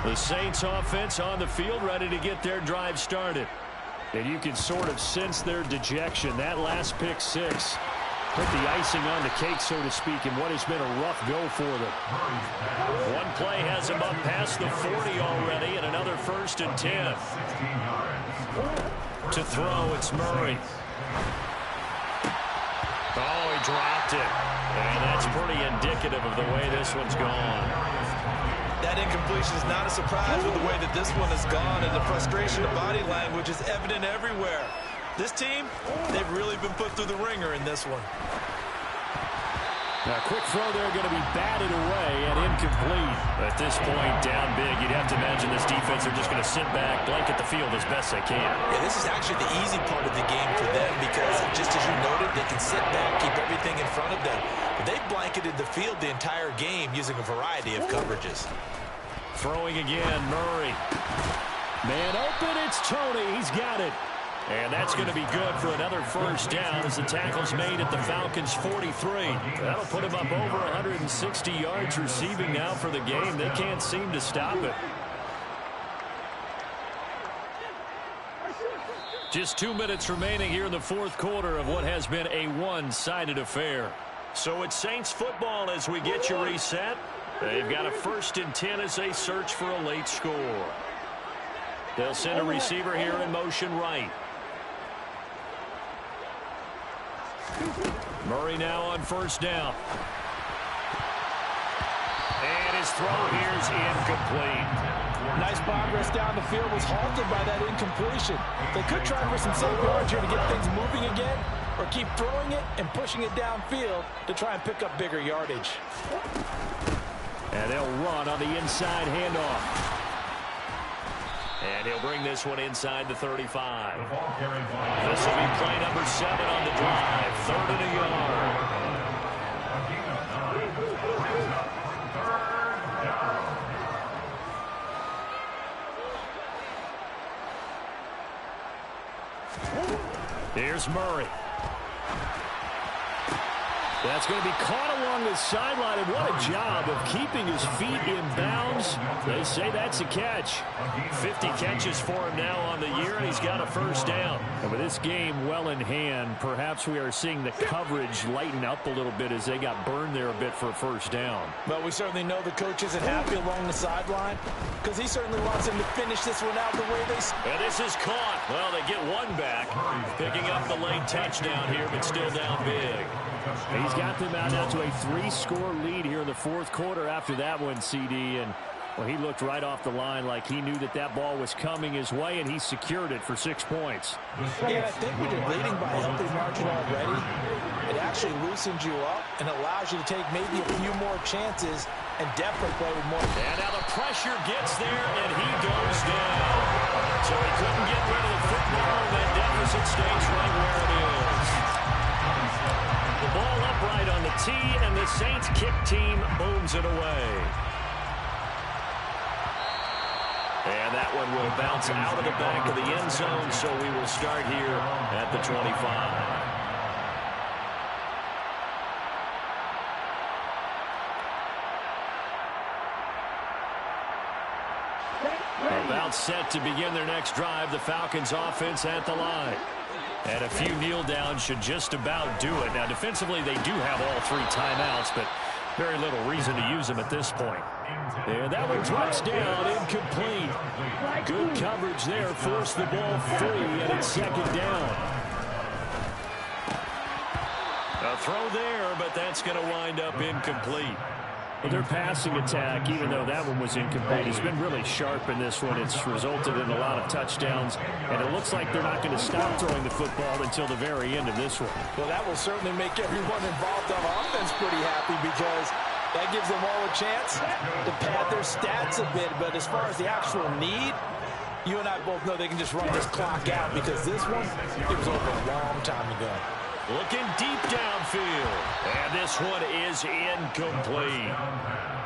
Speaker 4: The Saints offense on the field, ready to get their drive started. And you can sort of sense their dejection. That last pick 6 put the icing on the cake, so to speak, in what has been a rough go for them. One play has them up past the 40 already, and another 1st and 10. To throw, it's Murray. Oh, he dropped it. And that's pretty indicative of the way this one's gone.
Speaker 3: That incompletion is not a surprise with the way that this one has gone, and the frustration of body language is evident everywhere. This team, they've really been put through the ringer in this one.
Speaker 4: Now, quick throw there, going to be batted away and incomplete. At this point, down big, you'd have to imagine this defense are just going to sit back, blanket the field as best they can.
Speaker 3: Yeah, this is actually the easy part of the game for them because, just as you noted, they can sit back, keep everything in front of them. But they've blanketed the field the entire game using a variety of coverages.
Speaker 4: Throwing again, Murray. Man open, it's Tony. He's got it. And that's going to be good for another 1st down as the tackle's made at the Falcons' 43. That'll put him up over 160 yards receiving now for the game. They can't seem to stop it. Just 2 minutes remaining here in the 4th quarter of what has been a one-sided affair. So it's Saints football as we get you reset. They've got a 1st and 10 as they search for a late score. They'll send a receiver here in motion right. Murray now on 1st down. And his throw here is incomplete.
Speaker 5: Nice progress down the field, was halted by that incompletion. They could try for some safe yards here to get things moving again, or keep throwing it and pushing it downfield to try and pick up bigger yardage.
Speaker 4: And they'll run on the inside handoff. And he'll bring this one inside the 35. This will be play number 7 on the drive. 3rd and a yard. Here's Murray. That's going to be caught along the sideline, and what a job of keeping his feet in bounds. They say that's a catch. 50 catches for him now on the year, and he's got a first down. And with this game well in hand, perhaps we are seeing the coverage lighten up a little bit as they got burned there a bit for a first down.
Speaker 5: Well, we certainly know the coach isn't happy along the sideline because he certainly wants him to finish this one out the way they...
Speaker 4: And this is caught. Well, they get one back, picking up the late touchdown here, but still down big. He's got them out now to a 3-score lead here in the 4th quarter after that one, CD. And, well, he looked right off the line like he knew that that ball was coming his way, and he secured it for 6 points.
Speaker 5: Yeah, I think when you're leading by a healthy margin already, it actually loosens you up and allows you to take maybe a few more chances and definitely play with more.
Speaker 4: And now the pressure gets there, and he goes down. So he couldn't get rid of the football, and that deficit stays right where it is. The ball upright on the tee, and the Saints kick team booms it away. And that one will bounce out of the back of the end zone, so we will start here at the 25. About set to begin their next drive, the Falcons offense at the line. And a few kneel downs should just about do it. Now, defensively, they do have all 3 timeouts, but very little reason to use them at this point. And that one drops down, incomplete. Good coverage there, forced the ball free, and it's 2nd down. A throw there, but that's going to wind up incomplete. Well, their passing attack, even though that one was incomplete, has been really sharp in this one. It's resulted in a lot of touchdowns, and it looks like they're not going to stop throwing the football until the very end of this one.
Speaker 5: Well, that will certainly make everyone involved on offense pretty happy because that gives them all a chance to pad their stats a bit. But as far as the actual need, you and I both know they can just run this clock out because this one, it was over a long time ago.
Speaker 4: Looking deep downfield. And this one is incomplete.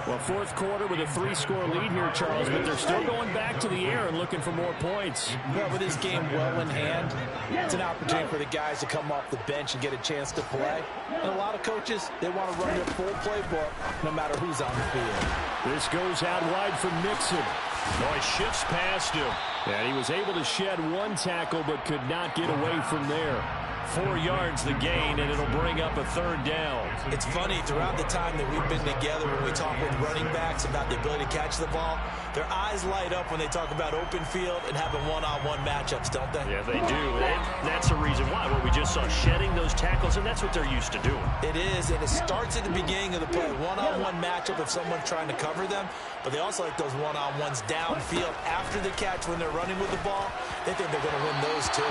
Speaker 4: Well, 4th quarter with a 3-score lead here, Charles, but they're still going back to the air and looking for more points.
Speaker 5: Well, with this game well in hand, it's an opportunity for the guys to come off the bench and get a chance to play. And a lot of coaches, they want to run their full playbook no matter who's on the field.
Speaker 4: This goes out wide for Mixon. Oh, he shifts past him. And he was able to shed 1 tackle but could not get away from there. 4 yards the gain, and it'll bring up a 3rd down.
Speaker 5: It's funny, throughout the time that we've been together, when we talk with running backs about the ability to catch the ball, their eyes light up when they talk about open field and having one-on-one matchups, don't they?
Speaker 4: Yeah, they do. And that's the reason why. Well, we just saw shedding those tackles, and that's what they're used to doing.
Speaker 5: It is, and it starts at the beginning of the play. One-on-one matchup if someone's trying to cover them, but they also like those one-on-ones downfield after the catch when they're running with the ball. They think they're going to win those too.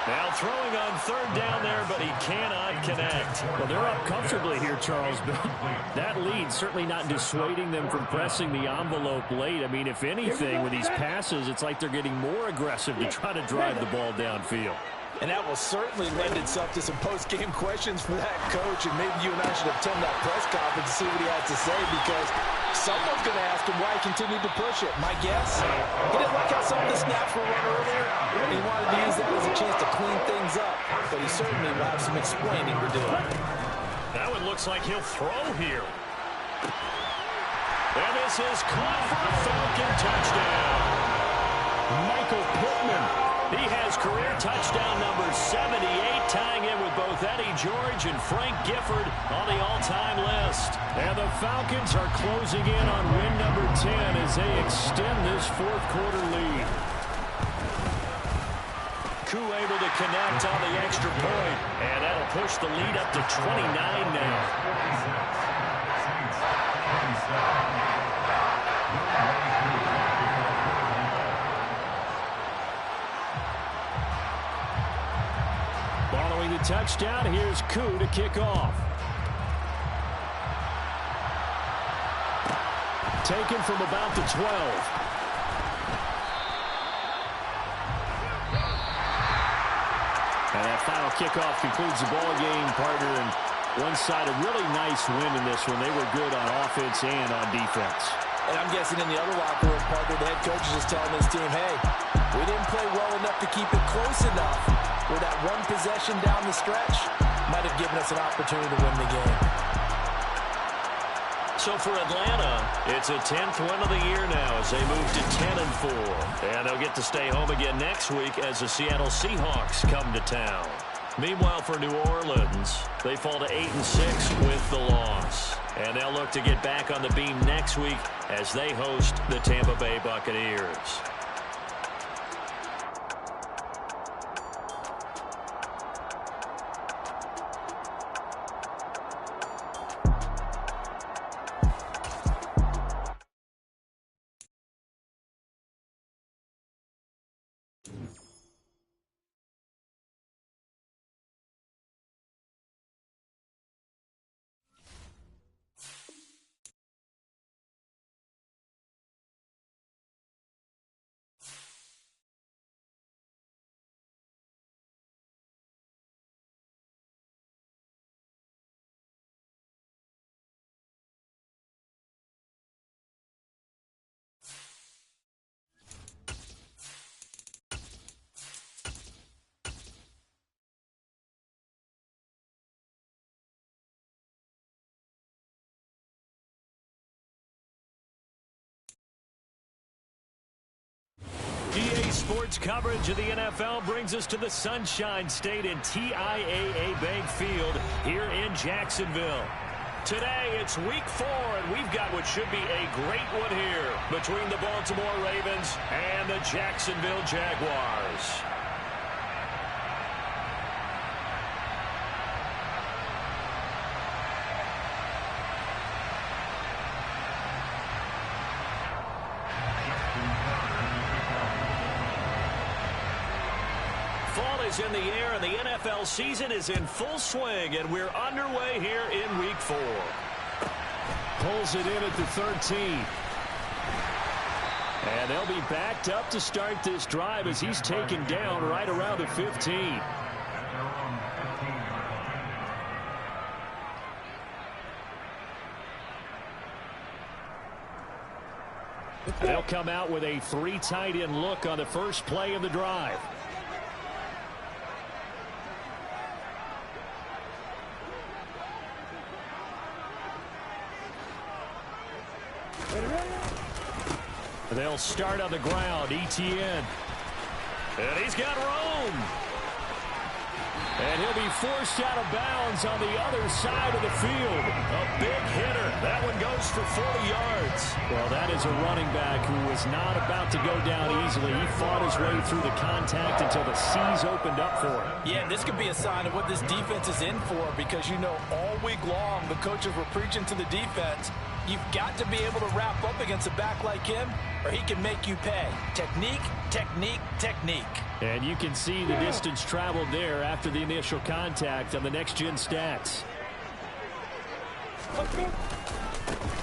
Speaker 4: Now throwing on 3rd down there, but he cannot connect. Well, they're up comfortably here, Charles, but that lead certainly not dissuading them from pressing the envelope late. I mean, if anything, with these passes, it's like they're getting more aggressive to try to drive the ball downfield.
Speaker 5: And that will certainly lend itself to some post-game questions for that coach. And maybe you and I should attend that press conference to see what he has to say, because someone's going to ask him why he continued to push it. My guess, he didn't like how some of the snaps were run earlier, and he wanted to use that as a chance to clean things up. But he certainly will have some explaining to do.
Speaker 4: That one looks like he'll throw here. And this is caught for a Falcon touchdown. Michael Pittman. He has career touchdown number 78, tying in with both Eddie George and Frank Gifford on the all-time list. And the Falcons are closing in on win number 10 as they extend this 4th quarter lead. Koo able to connect on the extra point, and that'll push the lead up to 29 now. touchdown. Here's Koo to kick off. Taken from about the 12. And that final kickoff concludes the ball game, partner. And one side, a really nice win in this one. They were good on offense and on defense.
Speaker 5: And I'm guessing in the other locker room, partner, the head coach is just telling his team, hey, we didn't play well enough to keep it close enough where that one possession down the stretch might have given us an opportunity to win the game.
Speaker 1: So for Atlanta, it's a 10th win of the year now as they move to 10-4. And they'll get to stay home again next week as the Seattle Seahawks come to town. Meanwhile, for New Orleans, they fall to 8-6 with the loss. And they'll look to get back on the beam next week as they host the Tampa Bay Buccaneers. EA Sports coverage of the NFL brings us to the Sunshine State and TIAA Bank Field here in Jacksonville. Today, it's week 4, and we've got what should be a great one here between the Baltimore Ravens and the Jacksonville Jaguars. In the air, and the NFL season is in full swing, and we're underway here in week 4.
Speaker 4: Pulls it in at the 13. And they'll be backed up to start this drive as he's taken down right around the 15. They'll come out with a 3 tight end look on the first play of the drive. They'll start on the ground. Etienne. And he's got room. And he'll be forced out of bounds on the other side of the field. A big hitter. That one goes for 40 yards. Well, that is a running back who was not about to go down easily. He fought his way through the contact until the seas opened up for him.
Speaker 5: Yeah, this could be a sign of what this defense is in for, because you know all week long the coaches were preaching to the defense, you've got to be able to wrap up against a back like him, or he can make you pay. Technique, technique, technique.
Speaker 4: And you can see the distance traveled there after the initial contact on the next-gen stats.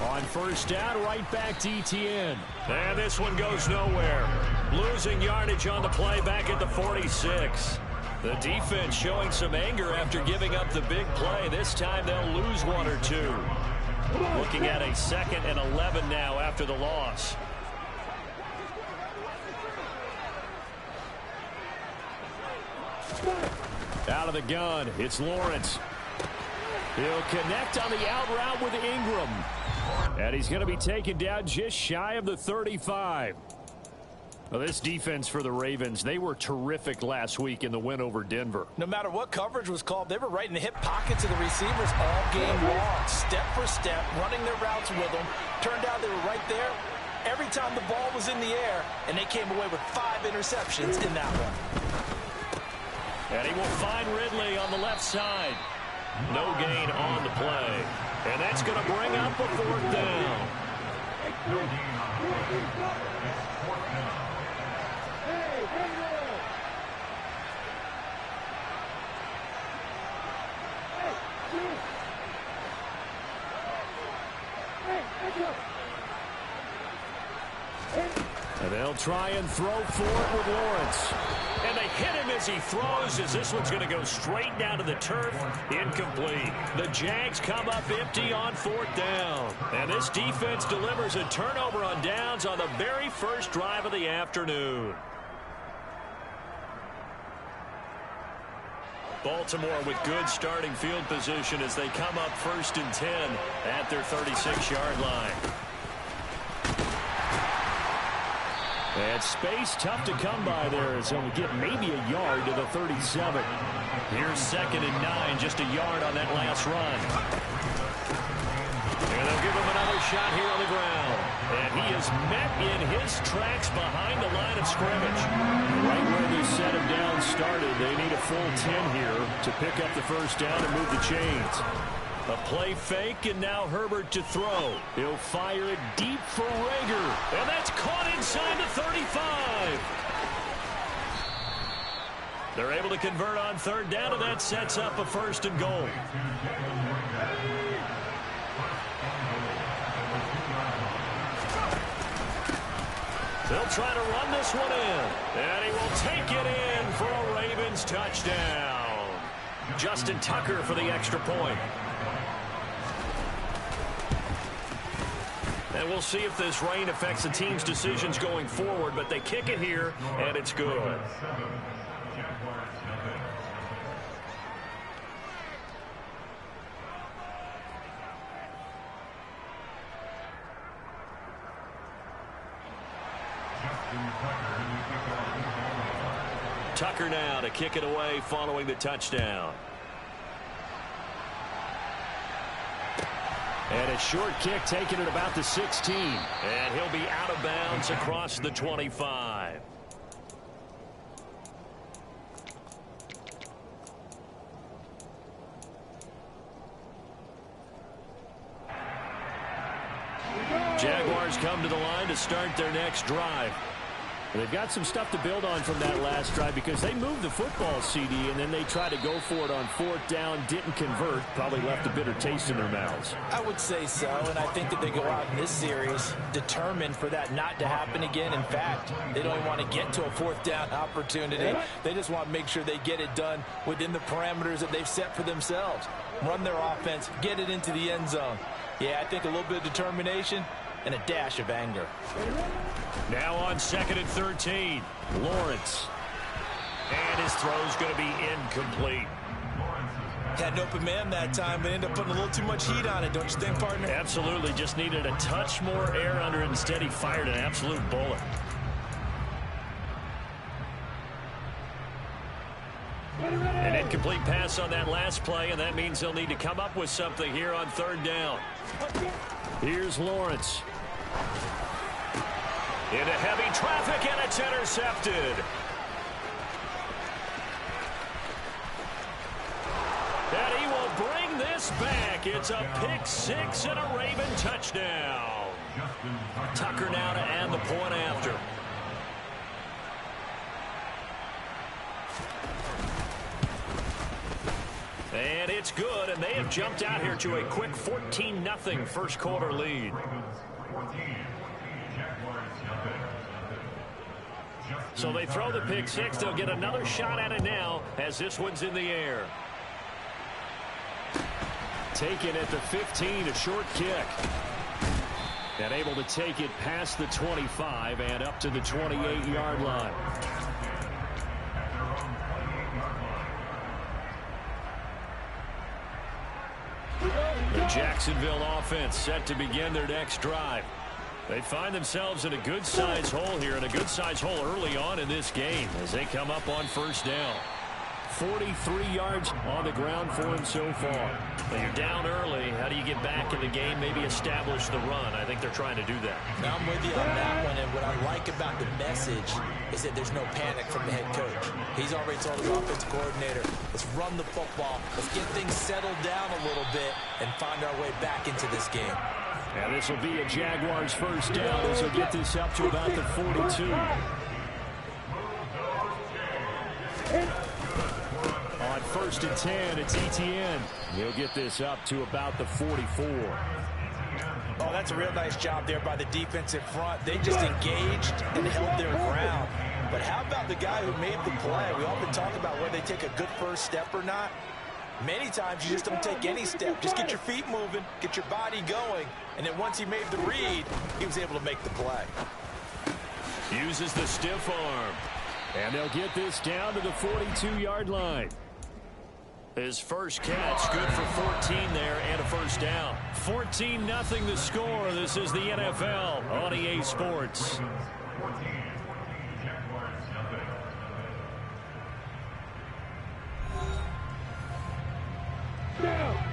Speaker 4: On first down, right back to Etienne.
Speaker 1: And this one goes nowhere. Losing yardage on the play back at the 46. The defense showing some anger after giving up the big play. This time they'll lose 1 or 2. Looking at a 2nd and 11 now after the loss.
Speaker 4: Out of the gun, it's Lawrence. He'll connect on the out route with Ingram. And he's going to be taken down just shy of the 35. Well, this defense for the Ravens, they were terrific last week in the win over Denver.
Speaker 5: No matter what coverage was called, they were right in the hip pockets of the receivers all game long. Step for step, running their routes with them. Turned out they were right there every time the ball was in the air, and they came away with 5 interceptions in that one.
Speaker 1: And he will find Ridley on the left side. No gain on the play. And that's going to bring up a 4th down.
Speaker 4: And they'll try and throw for it with Lawrence. And they hit him as he throws, as this one's going to go straight down to the turf. Incomplete. The Jags come up empty on 4th down. And this defense delivers a turnover on downs on the very first drive of the afternoon. Baltimore with good starting field position as they come up 1st and 10 at their 36-yard line. And space tough to come by there as he'll get maybe a yard to the 37. Here's 2nd and 9, just a yard on that last run. And they'll give him another shot here on the ground. And he is met in his tracks behind the line of scrimmage. Right where they set him down started, they need a full 10 here to pick up the first down and move the chains. A play fake, and now Herbert to throw. He'll fire it deep for Rager. And that's caught inside the 35. They're able to convert on 3rd down, and that sets up a 1st and goal. They'll try to run this one in. And he will take it in for a Ravens touchdown. Justin Tucker for the extra point. And we'll see if this rain affects the team's decisions going forward, but they kick it here, and it's good. Tucker now to kick it away following the touchdown. And a short kick taken at about the 16. And he'll be out of bounds across the 25. Jaguars come to the line to start their next drive. They've got some stuff to build on from that last drive because they moved the football, CD, and then they tried to go for it on 4th down, didn't convert, probably left a bitter taste in their mouths.
Speaker 5: I would say so, and I think that they go out in this series determined for that not to happen again. In fact, they don't even want to get to a 4th down opportunity. They just want to make sure they get it done within the parameters that they've set for themselves. Run their offense, get it into the end zone. Yeah, I think a little bit of determination and a dash of anger.
Speaker 4: Now on 2nd and 13, Lawrence. And his throw's going to be incomplete.
Speaker 3: Had an open man that time, but ended up putting a little too much heat on it, don't you think, partner?
Speaker 4: Absolutely. Just needed a touch more air under it. Instead, he fired an absolute bullet. An incomplete pass on that last play, and that means they'll need to come up with something here on 3rd down. Here's Lawrence. Into heavy traffic, and it's intercepted. And he will bring this back. It's a pick 6 and a Raven touchdown. Tucker now to add the point after. And it's good, and they have jumped out here to a quick 14-0 first quarter lead. So they throw the pick 6. They'll get another shot at it now as this one's in the air. Taken at the 15, a short kick. And able to take it past the 25 and up to the 28-yard line. The Jacksonville offense set to begin their next drive. They find themselves in a good-sized hole here, and a good-sized hole early on in this game as they come up on 1st down. 43 yards on the ground for him so far. When you're down early, how do you get back in the game, maybe establish the run? I think they're trying to do that.
Speaker 5: Now I'm with you on that one, and what I like about the message is that there's no panic from the head coach. He's already told his offensive coordinator, let's run the football, let's get things settled down a little bit and find our way back into this game.
Speaker 4: And this will be a Jaguars first down as they'll get this up to about the 42. On 1st and 10, it's Etienne. He'll get this up to about the 44.
Speaker 5: Oh, Oh, that's a real nice job there by the defensive front. They just engaged and held their ground. But how about the guy who made the play? We often talk about whether they take a good first step or not. Many times you just don't take any step. Just get your feet moving, get your body going, and then once he made the read, he was able to make the play.
Speaker 4: Uses the stiff arm. And they'll get this down to the 42-yard line. His first catch, good for 14 there and a first down. 14-0 the score. This is the NFL on EA Sports.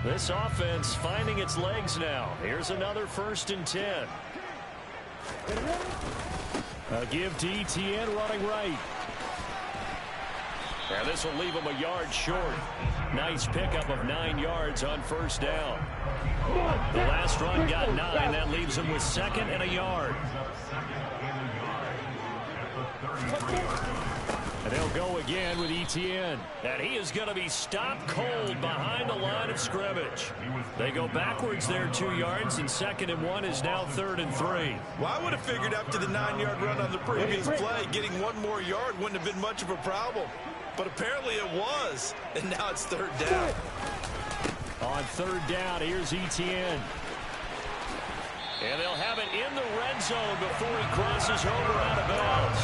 Speaker 4: This offense finding its legs now. Here's another 1st and 10. A give to Etienne running right. And this will leave him a yard short. Nice pickup of 9 yards on first down. The last run got 9. That leaves him with 2nd and a yard. And they'll go again with Etienne. And he is going to be stopped cold behind the line of scrimmage. They go backwards there 2 yards, and 2nd and 1 is now 3rd and 3.
Speaker 3: Well, I would have figured after the 9-yard run on the previous play, getting 1 more yard wouldn't have been much of a problem. But apparently it was, and now it's 3rd down.
Speaker 4: On 3rd down, here's Etienne. And they'll have it in the red zone before he crosses over out of bounds.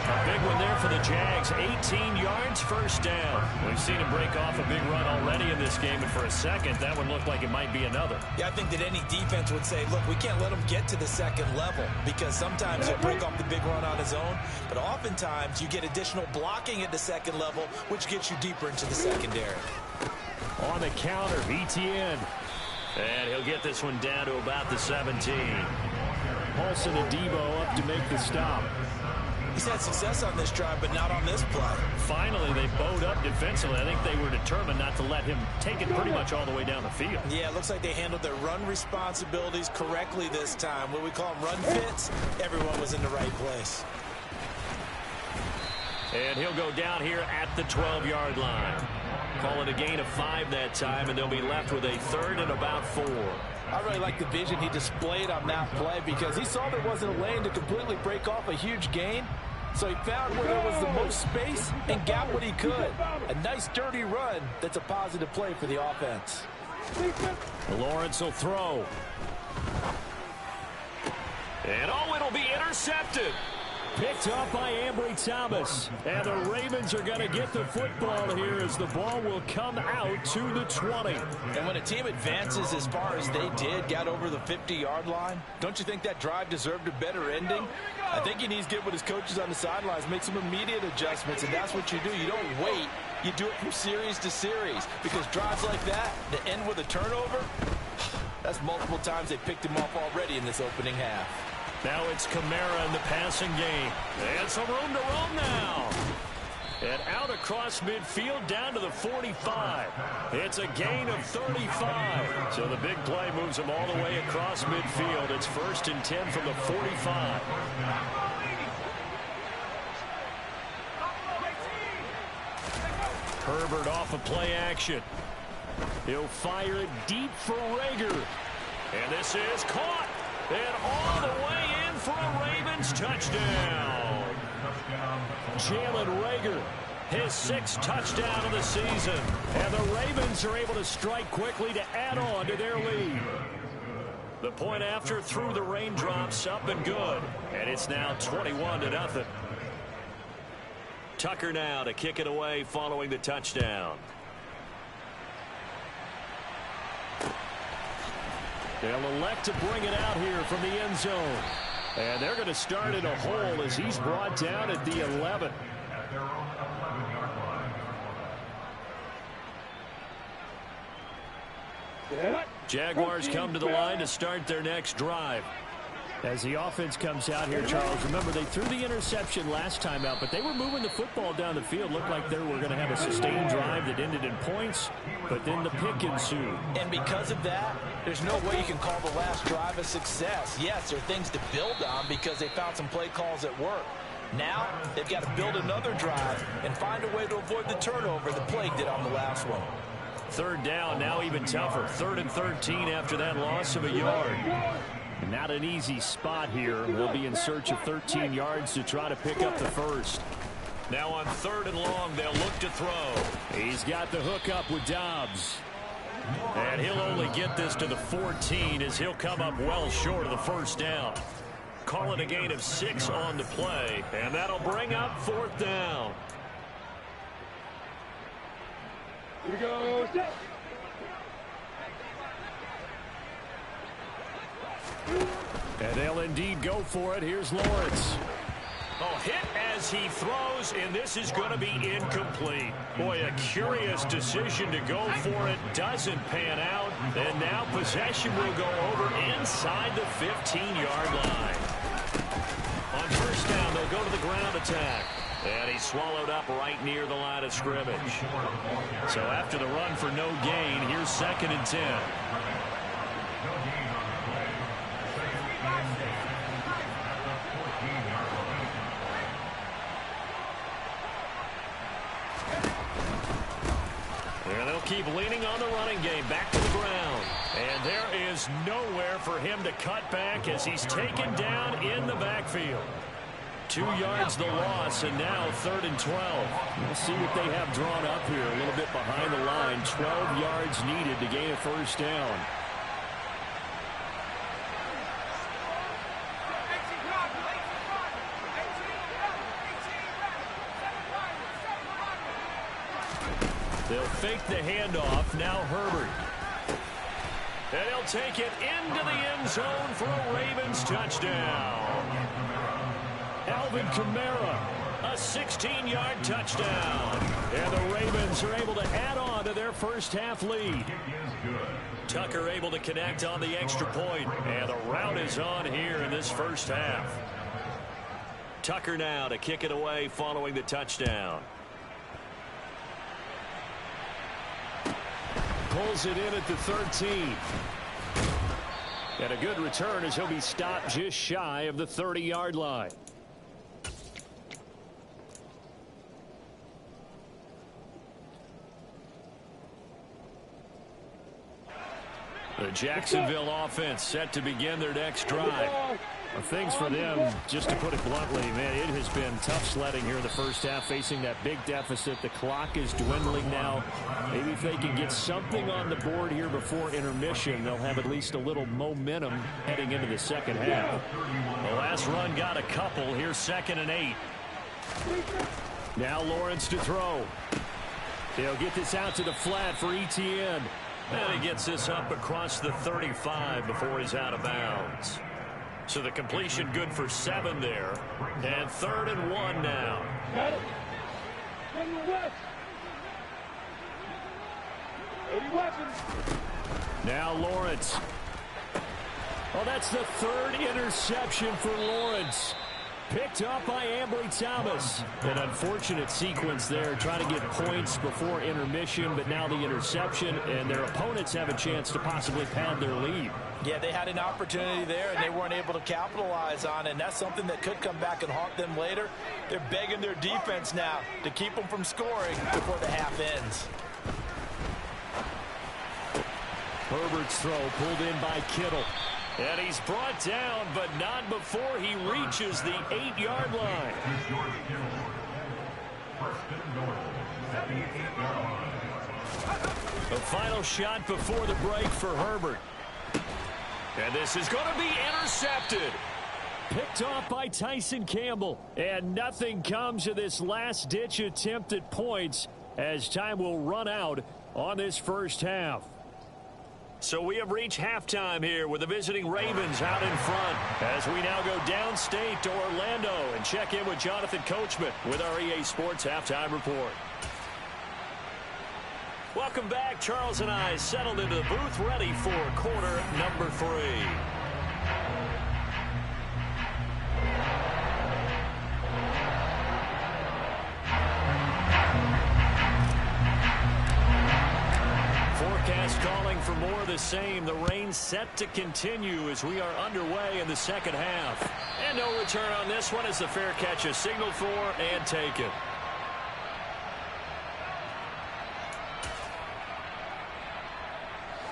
Speaker 4: A big one there for the Jags. 18 yards, first down. We've seen him break off a big run already in this game, and for a second, that one looked like it might be another.
Speaker 3: Yeah, I think that any defense would say, look, we can't let him get to the 2nd level, because sometimes he'll break off the big run on his own, but oftentimes you get additional blocking at the 2nd level, which gets you deeper into the secondary.
Speaker 4: On the counter, Etienne. And he'll get this one down to about the 17. Paulson and Debo up to make the stop.
Speaker 3: He's had success on this drive, but not on this play.
Speaker 4: Finally, they bowed up defensively. I think they were determined not to let him take it pretty much all the way down the field.
Speaker 3: Yeah, it looks like they handled their run responsibilities correctly this time. What we call them run fits, everyone was in the right place.
Speaker 4: And he'll go down here at the 12-yard line. Call it a gain of 5 that time, and they'll be left with a 3rd and about 4.
Speaker 5: I really like the vision he displayed on that play because he saw there wasn't a lane to completely break off a huge gain. So he found where there was the most space and got what he could. A nice dirty run that's a positive play for the offense.
Speaker 4: Lawrence will throw. And oh, it'll be intercepted. Picked off by Ambry Thomas. And the Ravens are going to get the football here as the ball will come out to the 20.
Speaker 5: And when a team advances as far as they did, got over the 50-yard line, don't you think that drive deserved a better ending? I think he needs to get with his coaches on the sidelines, make some immediate adjustments, and that's what you do. You don't wait. You do it from series to series because drives like that that end with a turnover, that's multiple times they picked him off already in this opening half.
Speaker 4: Now it's Kamara in the passing game. And some room to roam now. And out across midfield down to the 45. It's a gain of 35. So the big play moves him all the way across midfield. It's 1st and 10 from the 45. Herbert off of play action. He'll fire it deep for Rager. And this is caught. And all the way in for a Ravens touchdown. Jalen Rager, his 6th touchdown of the season. And the Ravens are able to strike quickly to add on to their lead. The point after through the raindrops, up and good. And it's now 21-0. Tucker now to kick it away following the touchdown. They'll elect to bring it out here from the end zone. And they're going to start in a hole as he's brought down at the 11. Jaguars come to the line to start their next drive. As the offense comes out here, Charles, remember they threw the interception last time out, but they were moving the football down the field. Looked like they were going to have a sustained drive that ended in points, but then the pick ensued.
Speaker 5: And because of that, there's no way you can call the last drive a success. Yes, there are things to build on because they found some play calls that work. Now, they've got to build another drive and find a way to avoid the turnover the Plague did on the last one.
Speaker 4: 3rd down, now even tougher. 3rd and 13 after that loss of a yard. Not an easy spot here. We'll be in search of 13 yards to try to pick up the first.
Speaker 1: Now on 3rd and long, they'll look to throw.
Speaker 4: He's got the hook up with Dobbs.
Speaker 1: And he'll only get this to the 14 as he'll come up well short of the first down. Call it a gain of 6 on the play, and that'll bring up 4th down.
Speaker 6: Here we go.
Speaker 4: And they'll indeed go for it. Here's Lawrence.
Speaker 1: Oh, hit as he throws, and this is going to be incomplete. Boy, a curious decision to go for it. Doesn't pan out. And now possession will go over inside the 15-yard line. On first down, they'll go to the ground attack. And he's swallowed up right near the line of scrimmage. So after the run for no gain, here's 2nd and 10. And they'll keep leaning on the running game. Back to the ground. And there is nowhere for him to cut back as he's taken down in the backfield. 2 yards the loss, and now 3rd and 12.
Speaker 4: We'll see what they have drawn up here. A little bit behind the line. 12 yards needed to gain a first down.
Speaker 1: They'll fake the handoff. Now Herbert. And he'll take it into the end zone for a Ravens touchdown. Alvin Kamara, a 16-yard touchdown. And the Ravens are able to add on to their first half lead. Tucker able to connect on the extra point. And the route is on here in this first half. Tucker now to kick it away following the touchdown.
Speaker 4: Pulls it in at the 13. And a good return as he'll be stopped just shy of the 30-yard line.
Speaker 1: The Jacksonville offense set to begin their next drive.
Speaker 4: Well, things for them, just to put it bluntly, man, it has been tough sledding here in the first half, facing that big deficit. The clock is dwindling now. Maybe if they can get something on the board here before intermission, they'll have at least a little momentum heading into the second half.
Speaker 1: The last run got a couple. Here's 2nd and 8.
Speaker 4: Now Lawrence to throw. They'll get this out to the flat for Etienne.
Speaker 1: And he gets this up across the 35 before he's out of bounds. So the completion good for 7 there. And 3rd and 1 now.
Speaker 6: Got it.
Speaker 4: Now Lawrence. Oh, that's the 3rd interception for Lawrence. Picked up by Ambry Thomas. An unfortunate sequence there, trying to get points before intermission, but now the interception, and their opponents have a chance to possibly pad their lead.
Speaker 5: Yeah, they had an opportunity there, and they weren't able to capitalize on it, and that's something that could come back and haunt them later. They're begging their defense now to keep them from scoring before the half ends.
Speaker 4: Herbert's throw pulled in by Kittle.
Speaker 1: And he's brought down, but not before he reaches the 8-yard line. The final shot before the break for Herbert. And this is going to be intercepted.
Speaker 4: Picked off by Tyson Campbell. And nothing comes of this last-ditch attempt at points as time will run out on this first half.
Speaker 1: So we have reached halftime here with the visiting Ravens out in front as we now go downstate to Orlando and check in with Jonathan Coachman with our EA Sports Halftime Report. Welcome back. Charles and I settled into the booth ready for quarter number 3. Forecast calling for more of the same. The rain set to continue as we are underway in the second half. And no return on this one as the fair catch is signaled for and taken.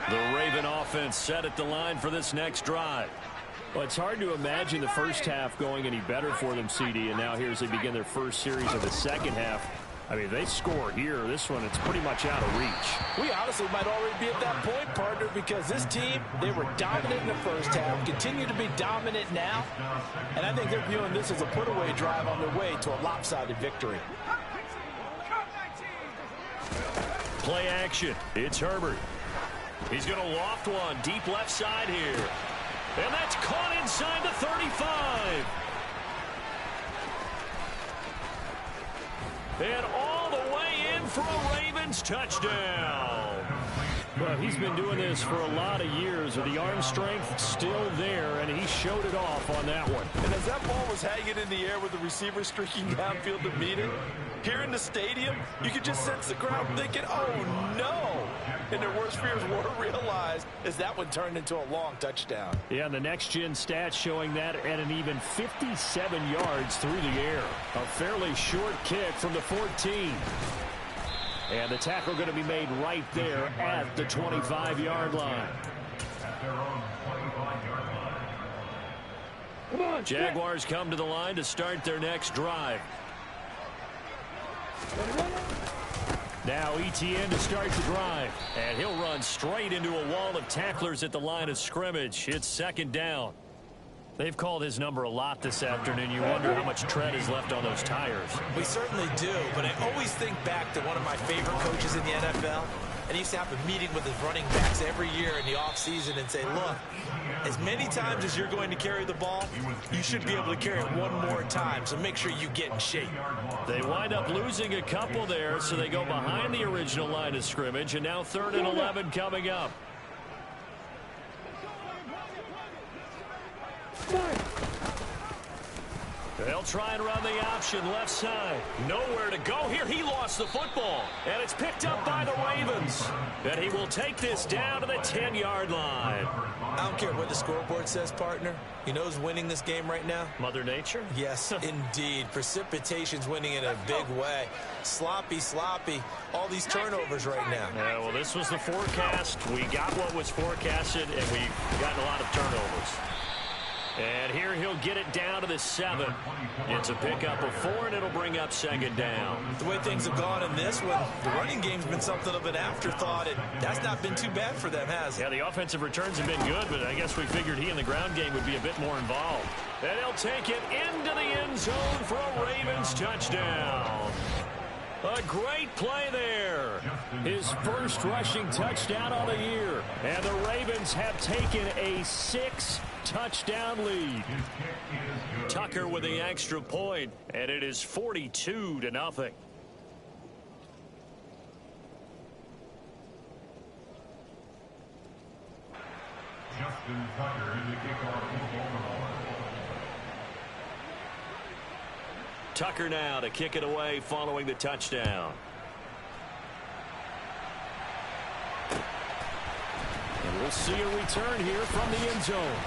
Speaker 1: The Raven offense set at the line for this next drive.
Speaker 4: Well, it's hard to imagine the first half going any better for them, CD, and now here as they begin their first series of the second half. I mean, they score here. This one, it's pretty much out of reach.
Speaker 5: We honestly might already be at that point, partner, because this team, they were dominant in the first half, continue to be dominant now, and I think they're viewing this as a put-away drive on their way to a lopsided victory.
Speaker 4: Play action. It's Herbert. He's going to loft one deep left side here. And that's caught inside the 35. And all the way in for a Ravens touchdown. Well, he's been doing this for a lot of years, with the arm strength still there, and he showed it off on that one.
Speaker 5: And as that ball was hanging in the air with the receiver streaking downfield to meet it, here in the stadium, you could just sense the crowd thinking, oh, no. And their worst fears were realized as that one turned into a long touchdown.
Speaker 4: Yeah, and the next-gen stats showing that at an even 57 yards through the air. A fairly short kick from the 14. And the tackle going to be made right there at the 25-yard line. Jaguars come to the line to start their next drive. Now Etienne to start the drive. And he'll run straight into a wall of tacklers at the line of scrimmage. It's second down. They've called his number a lot this afternoon. You wonder how much tread is left on those tires.
Speaker 3: We certainly do, but I always think back to one of my favorite coaches in the NFL. And he used to have a meeting with his running backs every year in the offseason and say, look, as many times as you're going to carry the ball, you should be able to carry it one more time, so make sure you get in shape.
Speaker 4: They wind up losing a couple there, so they go behind the original line of scrimmage, and now 3rd and 11 coming up. They'll try and run the option left side. Nowhere to go here. He lost the football. And it's picked up by the Ravens. And he will take this down to the 10-yard line.
Speaker 3: I don't care what the scoreboard says, partner. You know who's winning this game right now?
Speaker 4: Mother Nature?
Speaker 3: Yes, indeed. Precipitation's winning in a big way. Sloppy. All these turnovers right now.
Speaker 4: Yeah, well, this was the forecast. We got what was forecasted, and we've gotten a lot of turnovers. And here he'll get it down to the 7. It's a pickup of 4, and it'll bring up second down.
Speaker 3: The way things have gone in this one, the running game's been something of an afterthought, and that's not been too bad for them, has it?
Speaker 4: Yeah, the offensive returns have been good, but I guess we figured he in the ground game would be a bit more involved. And he'll take it into the end zone for a Ravens touchdown. A great play there. His first rushing touchdown on the year. And the Ravens have taken a 6-touchdown lead. Tucker with the extra point, and it is 42-0.
Speaker 2: Justin Tucker in the kickoff for Baltimore.
Speaker 4: Tucker now to kick it away following the touchdown. And we'll see a return here from the end zone.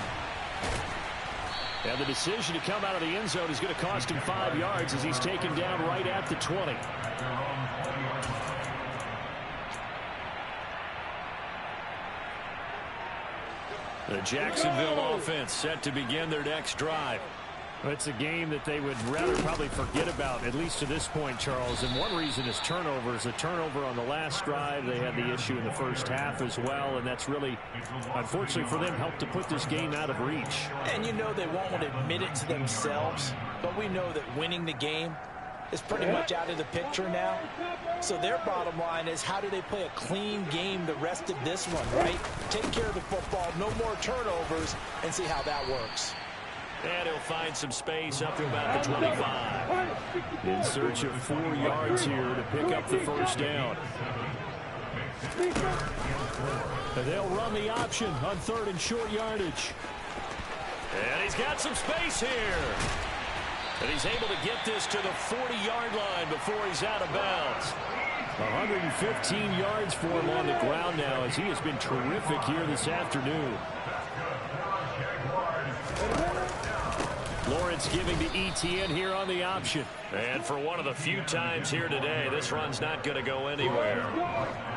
Speaker 4: And the decision to come out of the end zone is going to cost him 5 yards as he's taken down right at the 20. The Jacksonville offense set to begin their next drive. It's a game that they would rather probably forget about, at least to this point, Charles. And one reason is turnovers. A turnover on the last drive. They had the issue in the first half as well. And that's really, unfortunately for them, helped to put this game out of reach.
Speaker 5: And you know they won't admit it to themselves, but we know that winning the game is pretty much out of the picture now. So their bottom line is, how do they play a clean game the rest of this one, right? Take care of the football, no more turnovers, and see how that works.
Speaker 4: And he'll find some space up to about the 25. In search of 4 yards here to pick up the first down. And they'll run the option on 3rd and short yardage. And he's got some space here. And he's able to get this to the 40-yard line before he's out of bounds. 115 yards for him on the ground now, as he has been terrific here this afternoon. Lawrence giving to Etienne here on the option. And for one of the few times here today, this run's not going to go anywhere.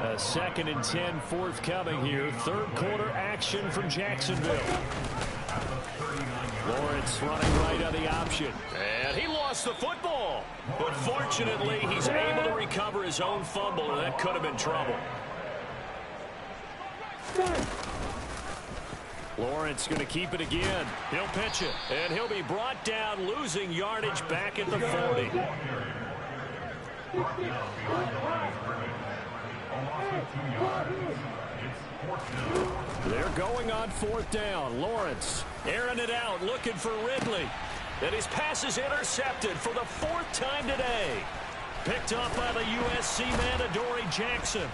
Speaker 4: A 2nd and 10 forthcoming here. 3rd quarter action from Jacksonville. Lawrence running right on the option. And he lost the football. But fortunately, he's able to recover his own fumble, or that could have been trouble. Lawrence going to keep it again. He'll pitch it. And he'll be brought down, losing yardage back at the 40. They're going on 4th down. Lawrence airing it out, looking for Ridley. And his pass is intercepted for the 4th time today. Picked up by the USC man, Adoree Jackson.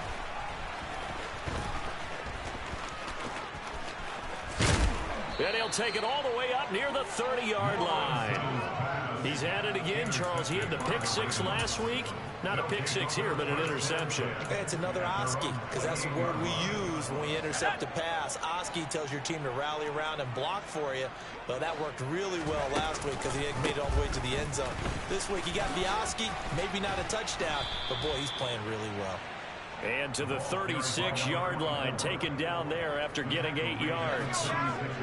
Speaker 4: And he'll take it all the way up near the 30-yard line. He's at it again, Charles. He had the pick 6 last week. Not a pick 6 here, but an interception.
Speaker 3: It's another Oski, because that's the word we use when we intercept a pass. Oski tells your team to rally around and block for you. But that worked really well last week because he had made it all the way to the end zone. This week he got the Oski, maybe not a touchdown, but boy, he's playing really well.
Speaker 4: And to the 36-yard line, taken down there after getting 8 yards.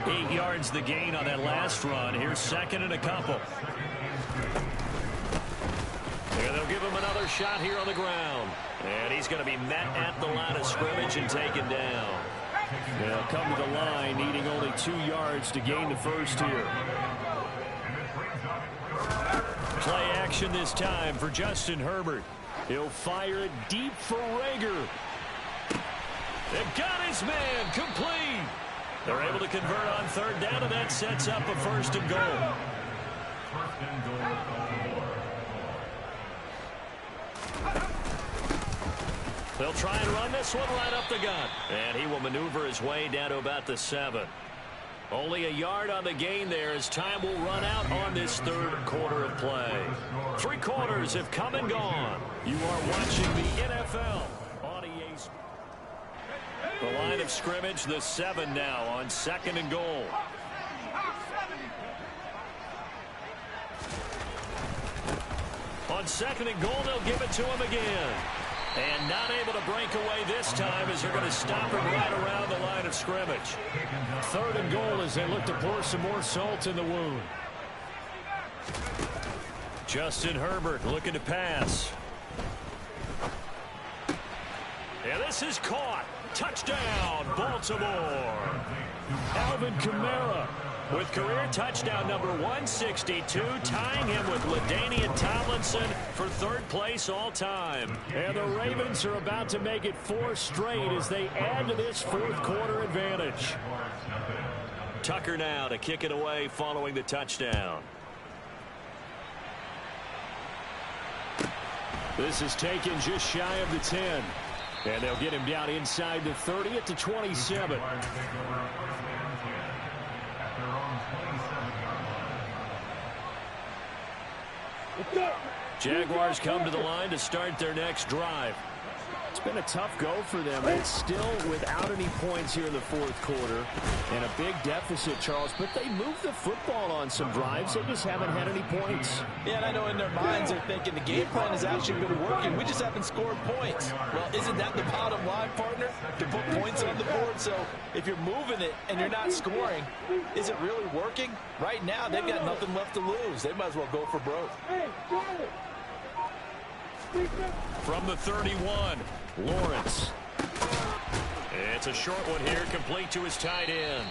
Speaker 4: 8 yards the gain on that last run. Here's 2nd and a couple. And they'll give him another shot here on the ground. And he's going to be met at the line of scrimmage and taken down. They'll come to the line, needing only 2 yards to gain the first here. Play action this time for Justin Herbert. He'll fire it deep for Rager. They've got his man complete. They're able to convert on 3rd down, and that sets up a 1st and goal. They'll try and run this one right up the gut. And he will maneuver his way down to about the 7. Only a yard on the gain there as time will run out on this 3rd quarter of play. 3 quarters have come and gone. You are watching the NFL on EA Sports. The line of scrimmage, the 7 now on 2nd and goal. On 2nd and goal, they'll give it to him again. And not able to break away this time as they're going to stop him right around the line of scrimmage. 3rd and goal as they look to pour some more salt in the wound. Justin Herbert looking to pass. And this is caught. Touchdown, Baltimore. Alvin Kamara with career touchdown number 162, tying him with LaDainian Tomlinson for 3rd place all time. And the Ravens are about to make it 4 straight as they add to this 4th quarter advantage. Tucker now to kick it away following the touchdown. This is taken just shy of the 10. And they'll get him down inside the 30 at the 27. Jaguars come to the line to start their next drive. It's been a tough go for them. It's still without any points here in the 4th quarter. And a big deficit, Charles. But they moved the football on some drives. They just haven't had any points.
Speaker 3: Yeah, and I know in their minds they're thinking the game plan has actually been working. We just haven't scored points. Well, isn't that the bottom line, partner? To put points on the board. So if you're moving it and you're not scoring, is it really working? Right now, they've got nothing left to lose. They might as well go for broke.
Speaker 4: From the 31, Lawrence. It's a short one here, complete to his tight end.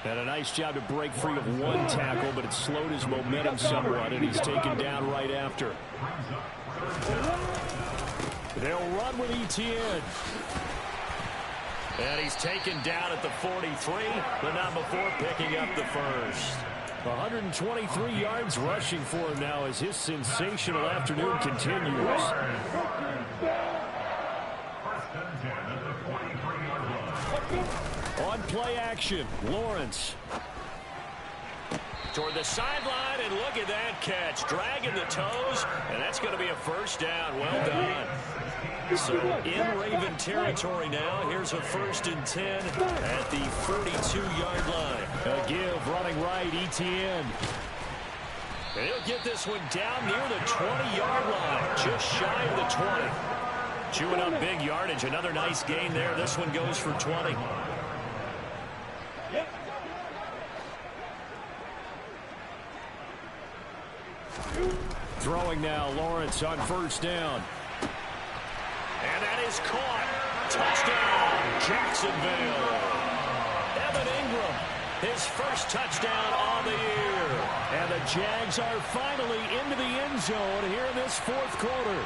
Speaker 4: Had a nice job to break free of 1 tackle, but it slowed his momentum somewhat, and he's taken down right after. They'll run with Etienne. And he's taken down at the 43, but not before picking up the 1st. 123 yards rushing for him now as his sensational afternoon continues. On play action, Lawrence. Toward the sideline, and look at that catch. Dragging the toes, and that's going to be a 1st down. Well done. So in Raven territory now. Here's a 1st and 10 at the 42-yard line. A give running right, Etienne. And he'll get this one down near the 20-yard line, just shy of the 20. Chewing up big yardage. Another nice gain there. This one goes for 20. Throwing now, Lawrence on first down. And that is caught. Touchdown, Jacksonville. Evan Ingram, his first touchdown on the year. And the Jags are finally into the end zone here in this fourth quarter.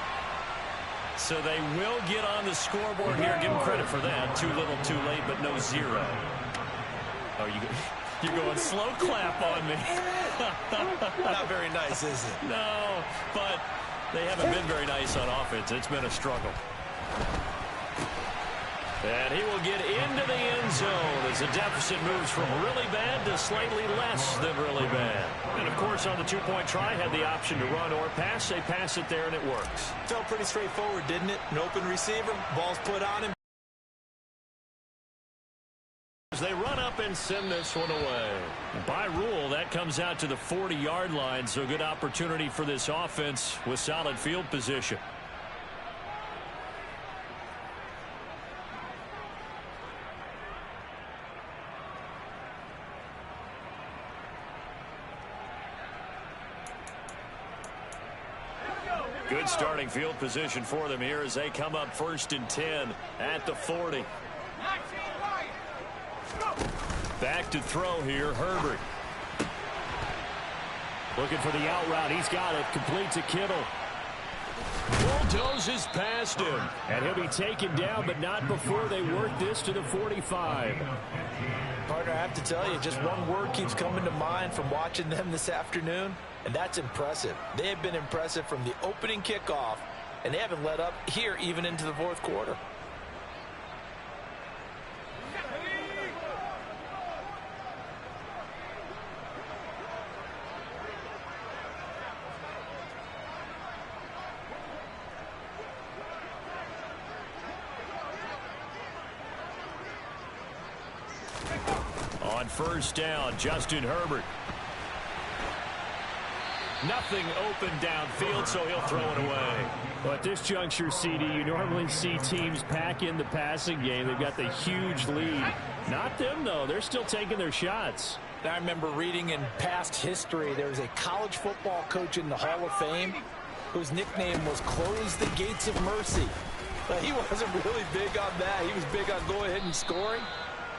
Speaker 1: So they will get on the scoreboard here. Give them credit for that. Too little, too late, but no zero. Oh, you're going slow clap on me.
Speaker 3: Not very nice, is it?
Speaker 1: No, but they haven't been very nice on offense. It's been a struggle. And he will get into the end zone as the deficit moves from really bad to slightly less than really bad. And, of course, on the two-point try, had the option to run or pass. They pass it there, and it works.
Speaker 3: Felt pretty straightforward, didn't it? An open receiver, ball's put on him.
Speaker 1: They run up and send this one away. By rule, that comes out to the 40-yard line, so good opportunity for this offense with solid field position. Good starting field position for them here as they come up 1st and 10 at the 40. Back to throw here, Herbert. Looking for the out route. He's got it. Completes a Kittle. Bulldozes past him. And he'll be taken down, but not before they work this to the 45.
Speaker 5: Partner, I have to tell you, just one word keeps coming to mind from watching them this afternoon, and that's impressive. They have been impressive from the opening kickoff, and they haven't let up here even into the fourth quarter.
Speaker 1: On first down, Justin Herbert. Nothing open downfield, so he'll throw it away.
Speaker 4: Well, at this juncture, CD, you normally see teams pack in the passing game. They've got the huge lead. Not them, though. They're still taking their shots.
Speaker 5: I remember reading in past history, there was a college football coach in the Hall of Fame whose nickname was Close the Gates of Mercy. But he wasn't really big on that. He was big on go ahead and scoring.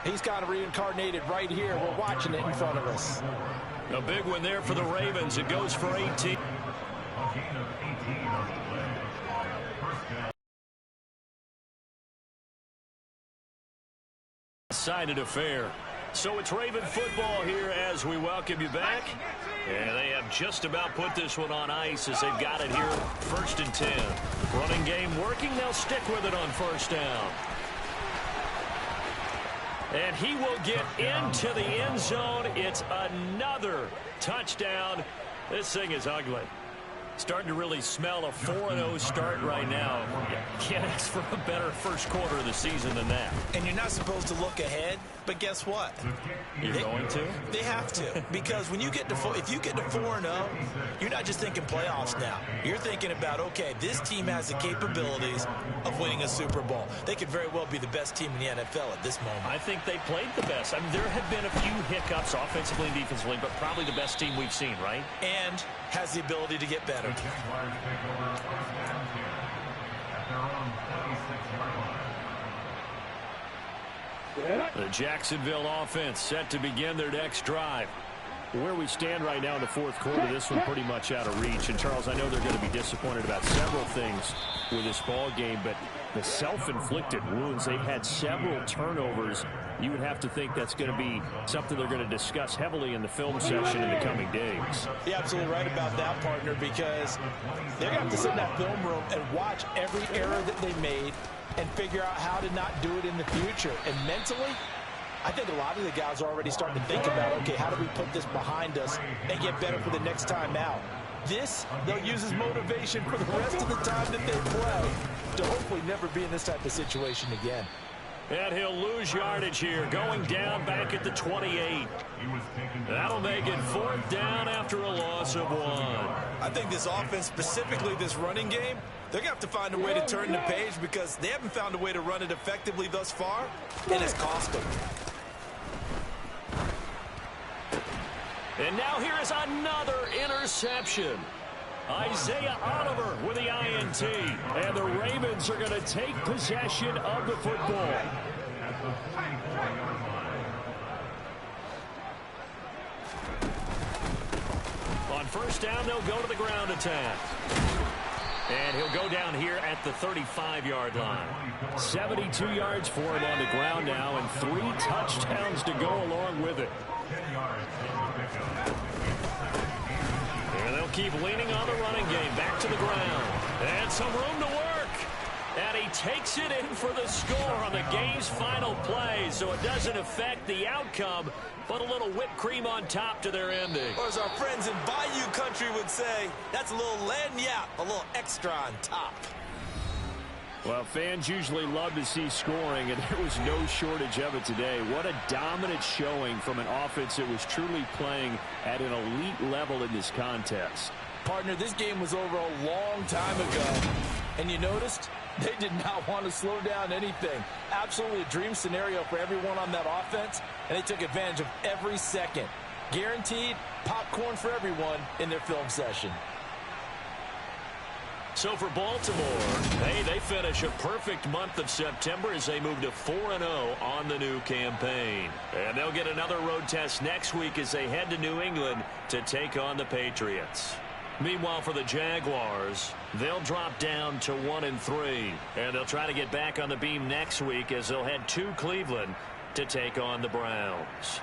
Speaker 5: He's kind of reincarnated right here. We're watching it in front of us.
Speaker 1: A big one there for the Ravens. It goes for 18. Decided affair. So it's Raven football here as we welcome you back. And they have just about put this one on ice as they've got it here 1st and 10. Running game working. They'll stick with it on first down. And he will get into the end zone. It's another touchdown. This thing is ugly. Starting to really smell a 4-0 start right now. Can't ask for a better first quarter of the season than that.
Speaker 3: And you're not supposed to look ahead, but guess what?
Speaker 1: You're going to?
Speaker 3: They have to, because when you get to if you get to 4-0, you're not just thinking playoffs now. You're thinking about, okay, this team has the capabilities of winning a Super Bowl. They could very well be the best team in the NFL at this moment.
Speaker 1: I think they played the best. I mean, there have been a few hiccups offensively and defensively, but probably the best team we've seen, right?
Speaker 3: And has the ability to get better.
Speaker 2: The Jaguars take over 1st and 10 at their own 26-yard line.
Speaker 1: The Jacksonville offense set to begin their next drive.
Speaker 4: Where we stand right now in the fourth quarter, this one pretty much out of reach. And, Charles, I know they're going to be disappointed about several things with this ball game, but the self-inflicted wounds, they've had several turnovers. You would have to think that's going to be something they're going to discuss heavily in the film session in the coming days.
Speaker 5: You're absolutely right about that, partner, because they're going to have to sit in that film room and watch every error that they made and figure out how to not do it in the future. And mentally, I think a lot of the guys are already starting to think about, okay, how do we put this behind us and get better for the next time out? This, they'll use as motivation for the rest of the time that they play to hopefully never be in this type of situation again.
Speaker 1: And he'll lose yardage here, going down back at the 28. That'll make it 4th down after a loss of 1.
Speaker 3: I think this offense, specifically this running game, they're going to have to find a way to turn the page because they haven't found a way to run it effectively thus far, and it's cost them.
Speaker 4: And now here is another interception. Isaiah Oliver with the INT. And the Ravens are going to take possession of the football.
Speaker 2: At the 44-yard line.
Speaker 4: On first down, they'll go to the ground attack. And he'll go down here at the 35-yard line. 72 yards for him on the ground now, and 3 touchdowns to go along with it.
Speaker 2: 10 yards on the pickup.
Speaker 4: And they'll keep leaning on the running game. Back to the ground. And some room to work. And he takes it in for the score on the game's final play, so it doesn't affect the outcome, but a little whipped cream on top to their ending.
Speaker 3: Or as our friends in Bayou Country would say, that's a little lagniappe, a little extra on top.
Speaker 4: Well, fans usually love to see scoring, and there was no shortage of it today. What a dominant showing from an offense that was truly playing at an elite level in this contest.
Speaker 5: Partner, this game was over a long time ago, and you noticed they did not want to slow down anything. Absolutely a dream scenario for everyone on that offense, and they took advantage of every second. Guaranteed popcorn for everyone in their film session.
Speaker 4: So for Baltimore, they finish a perfect month of September as they move to 4-0 on the new campaign. And they'll get another road test next week as they head to New England to take on the Patriots. Meanwhile, for the Jaguars, they'll drop down to 1-3. And they'll try to get back on the beam next week as they'll head to Cleveland to take on the Browns.